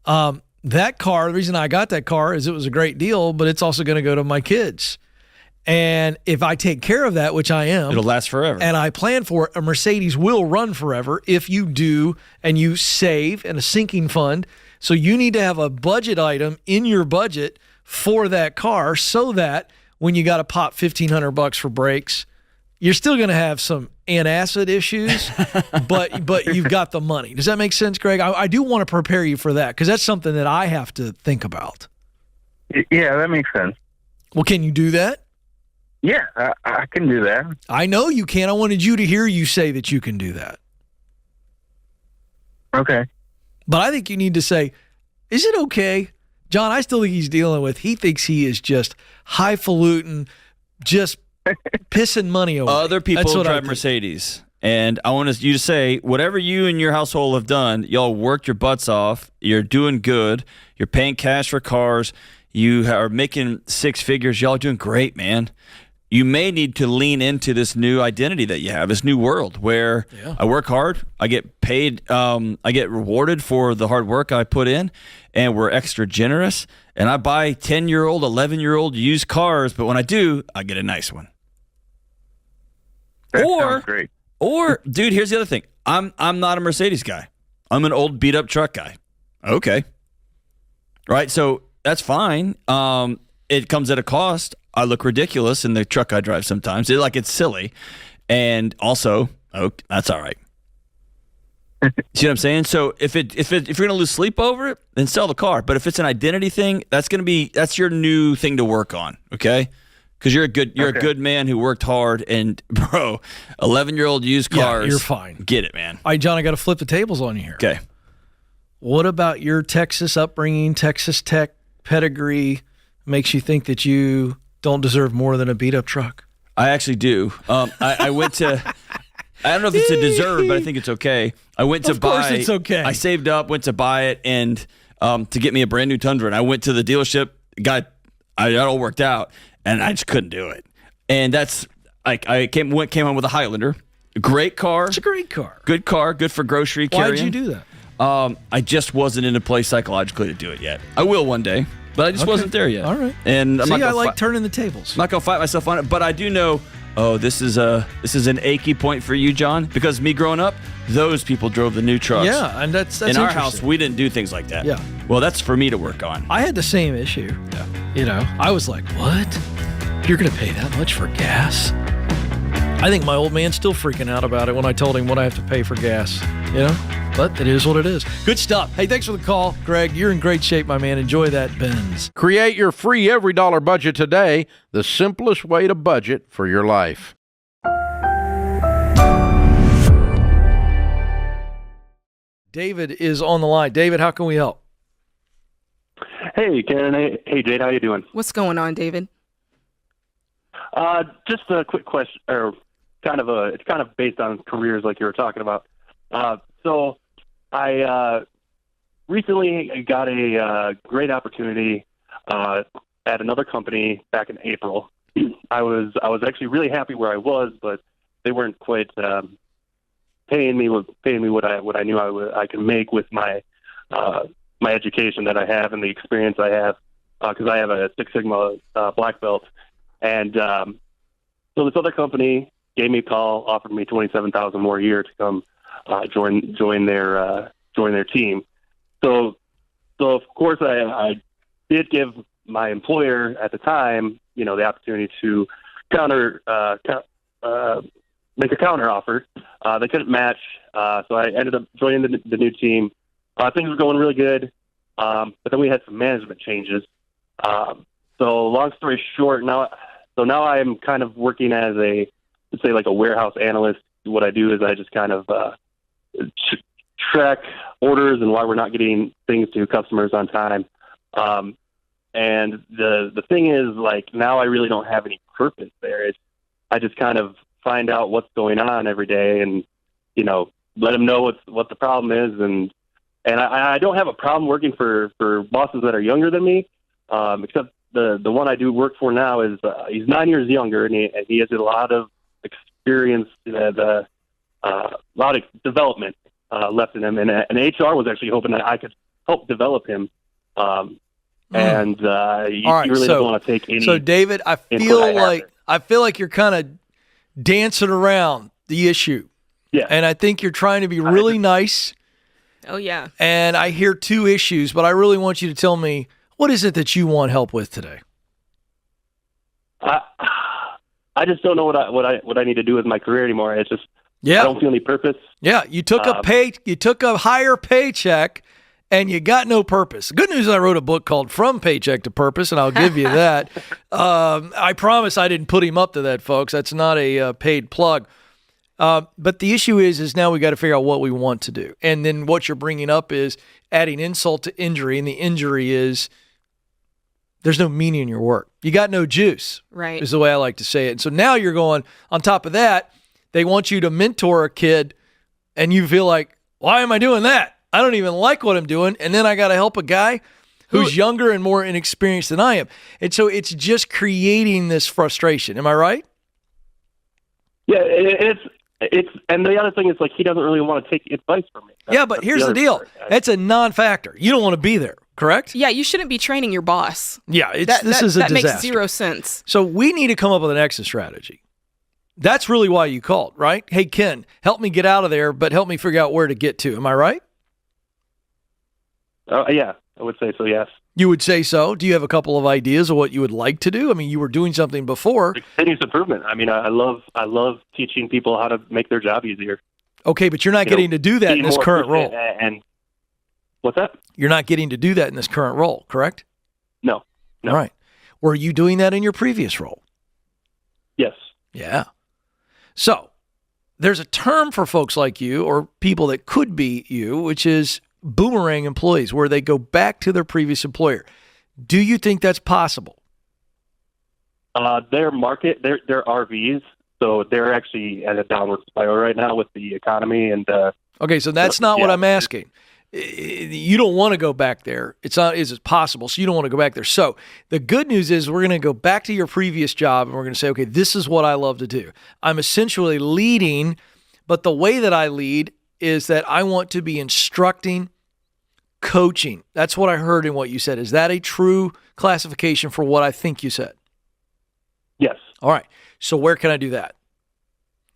that car, the reason I got that car is it was a great deal, but it's also going to go to my kids. And if I take care of that, which I am, it'll last forever. And I plan for it, a Mercedes will run forever if you do and you save in a sinking fund. So you need to have a budget item in your budget for that car so that when you got to pop $1,500 for brakes, you're still going to have some antacid issues, but you've got the money. Does that make sense, Greg? I do want to prepare you for that because that's something that I have to think about. Yeah, that makes sense. Well, can you do that? Yeah, I can do that. I know you can. I wanted you to hear you say that you can do that. Okay. But I think you need to say, is it okay? John, I still think he thinks he is just highfalutin, just pissing money away. Other people drive Mercedes. And I want you to say, whatever you and your household have done, y'all worked your butts off. You're doing good. You're paying cash for cars. You are making six figures. Y'all are doing great, man. You may need to lean into this new identity that you have, this new world where I work hard, I get paid, I get rewarded for the hard work I put in, and we're extra generous. And I buy 10-year-old, 11-year-old used cars, but when I do, I get a nice one. That sounds great. Or, dude, here's the other thing. I'm not a Mercedes guy. I'm an old beat-up truck guy. Okay. Right, so that's fine. It comes at a cost. I look ridiculous in the truck I drive sometimes. It's silly. And also, that's all right. See what I'm saying? So if you're going to lose sleep over it, then sell the car. But if it's an identity thing, that's your new thing to work on, okay? Because you're a good man who worked hard, and bro, 11-year-old used cars. Yeah, you're fine. Get it, man. All right, John, I got to flip the tables on you here. Okay. What about your Texas upbringing, Texas Tech pedigree makes you think that you don't deserve more than a beat-up truck? I actually do. I went to. I don't know if it's a deserve, but I think it's okay. I went to buy. Of course, it's okay. I saved up, went to buy it, and to get me a brand new Tundra. And I went to the dealership, it all worked out, and I just couldn't do it. And that's like I came home with a Highlander, great car. It's a great car. Good for grocery carrying. Why did you do that? I just wasn't in a place psychologically to do it yet. I will one day, but I just wasn't there yet. All right. And I'm See, not I gonna like turning the tables. I'm not gonna fight myself on it, but I do know. Oh, this is an achy point for you, John, because me growing up, those people drove the new trucks. Yeah, and that's in our interesting. house. We didn't do things like that. Yeah. Well, that's for me to work on. I had the same issue. Yeah. I was like, what? You're going to pay that much for gas? I think my old man's still freaking out about it when I told him what I have to pay for gas. But it is what it is. Good stuff. Hey, thanks for the call, Greg. You're in great shape, my man. Enjoy that Benz. Create your free every dollar budget today, the simplest way to budget for your life. David is on the line. David, how can we help? Hey, Karen. Hey, Jade. How you doing? What's going on, David? Just a quick question, or it's kind of based on careers like you were talking about. So I recently got a great opportunity at another company back in April. I was actually really happy where I was, but they weren't quite paying me what I knew I could make with my my education that I have and the experience I have, because I have a Six Sigma black belt. And so this other company gave me a call, offered me $27,000 more a year to come join their team. So of course I did give my employer at the time, the opportunity to make a counter offer. They couldn't match, so I ended up joining the new team. Things were going really good, but then we had some management changes. So long story short, now I'm kind of working as let's say like a warehouse analyst. What I do is I just kind of track orders and why we're not getting things to customers on time. And the thing is, like, now I really don't have any purpose there. I just kind of find out what's going on every day and, let them know what the problem is. And I don't have a problem working for bosses that are younger than me, except the one I do work for now is he's 9 years younger, and he has a lot of experience, a lot of development left in him. And HR was actually hoping that I could help develop him. And you really don't want to take any. So David, I feel like you're kind of dancing around the issue. Yeah. And I think you're trying to be really nice. Oh yeah. And I hear two issues, but I really want you to tell me, what is it that you want help with today? I just don't know what I need to do with my career anymore. It's just I don't feel any purpose. Yeah, you took a higher paycheck and you got no purpose. The good news is I wrote a book called From Paycheck to Purpose, and I'll give you that. I promise I didn't put him up to that, folks. That's not a paid plug. But the issue is now we got to figure out what we want to do. And then what you're bringing up is adding insult to injury, and the injury is there's no meaning in your work. You got no juice, right? Is the way I like to say it. And so now you're going, on top of that, they want you to mentor a kid, and you feel like, why am I doing that? I don't even like what I'm doing, and then I got to help a guy who's younger and more inexperienced than I am. And so it's just creating this frustration. Am I right? Yeah, it's and the other thing is, like, he doesn't really want to take advice from me. But here's the deal. That's a non-factor. You don't want to be there, correct? Yeah, you shouldn't be training your boss. Yeah, this is a disaster. That makes zero sense. So we need to come up with an exit strategy. That's really why you called, right? Hey, Ken, help me get out of there, but help me figure out where to get to. Am I right? Yeah, I would say so, yes. You would say so? Do you have a couple of ideas of what you would like to do? I mean, you were doing something before. Continuous improvement. I mean, I love teaching people how to make their job easier. Okay, but you're not getting to do that in this current role. And what's that? You're not getting to do that in this current role, correct? No. All right. Were you doing that in your previous role? Yes. Yeah. So there's a term for folks like you or people that could be you, which is boomerang employees, where they go back to their previous employer. Do you think that's possible? Their market, they're RVs, so they're actually at a downward spiral right now with the economy. And okay, so that's not what I'm asking. you don't want to go back there. It's not, is it possible? So you don't want to go back there. So the good news is we're going to go back to your previous job and we're going to say, okay, this is what I love to do. I'm essentially leading, but the way that I lead is that I want to be instructing, coaching. That's what I heard in what you said. Is that a true classification for what I think you said? Yes. All right. So where can I do that?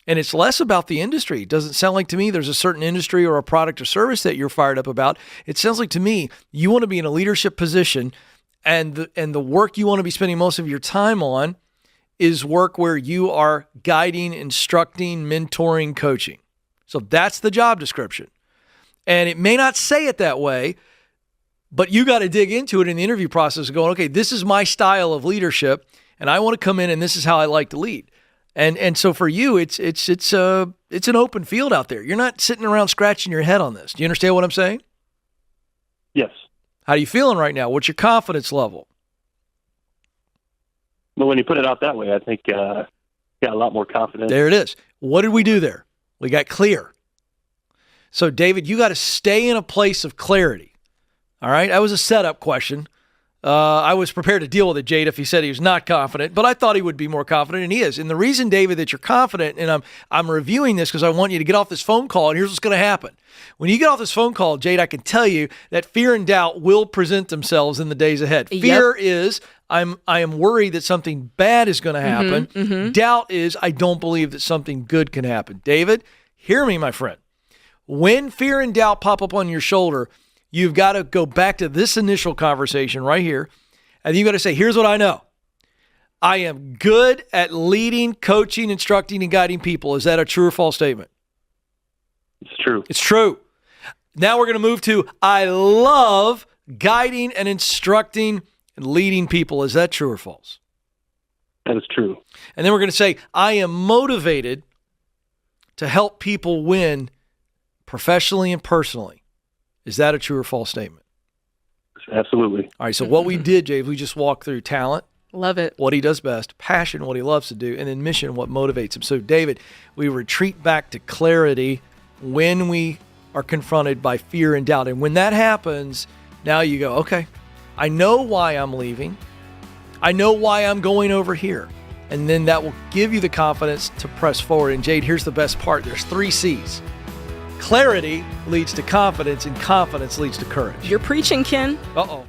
And it's less about the industry. It doesn't sound like to me there's a certain industry or a product or service that you're fired up about. It sounds like to me you want to be in a leadership position, and the work you want to be spending most of your time on is work where you are guiding, instructing, mentoring, coaching. So that's the job description. And it may not say it that way, but you got to dig into it in the interview process going, okay, this is my style of leadership, and I want to come in and this is how I like to lead. And so for you, it's an open field out there. You're not sitting around scratching your head on this. Do you understand what I'm saying? Yes. How are you feeling right now? What's your confidence level? Well, when you put it out that way, I think got a lot more confidence. There it is. What did we do there? We got clear. So, David, you got to stay in a place of clarity. All right? That was a setup question. I was prepared to deal with it, Jade, if he said he was not confident, but I thought he would be more confident, and he is. And the reason, David, that you're confident, and I'm reviewing this because I want you to get off this phone call, and here's what's going to happen. When you get off this phone call, Jade, I can tell you that fear and doubt will present themselves in the days ahead. Fear is I am worried that something bad is going to happen. Doubt is I don't believe that something good can happen. David, hear me, my friend. When fear and doubt pop up on your shoulder, you've got to go back to this initial conversation right here, and you've got to say, here's what I know. I am good at leading, coaching, instructing, and guiding people. Is that a true or false statement? It's true. It's true. Now we're going to move to I love guiding and instructing and leading people. Is that true or false? That is true. And then we're going to say I am motivated to help people win professionally and personally. Is that a true or false statement? Absolutely. All right, so what we did, Jay, we just walked through talent. Love it. What he does best, passion, what he loves to do, and then mission, what motivates him. So, David, we retreat back to clarity when we are confronted by fear and doubt. And when that happens, now you go, okay, I know why I'm leaving. I know why I'm going over here. And then that will give you the confidence to press forward. And, Jade, here's the best part. There's 3 C's. Clarity leads to confidence, and confidence leads to courage. You're preaching, Ken. Uh-oh.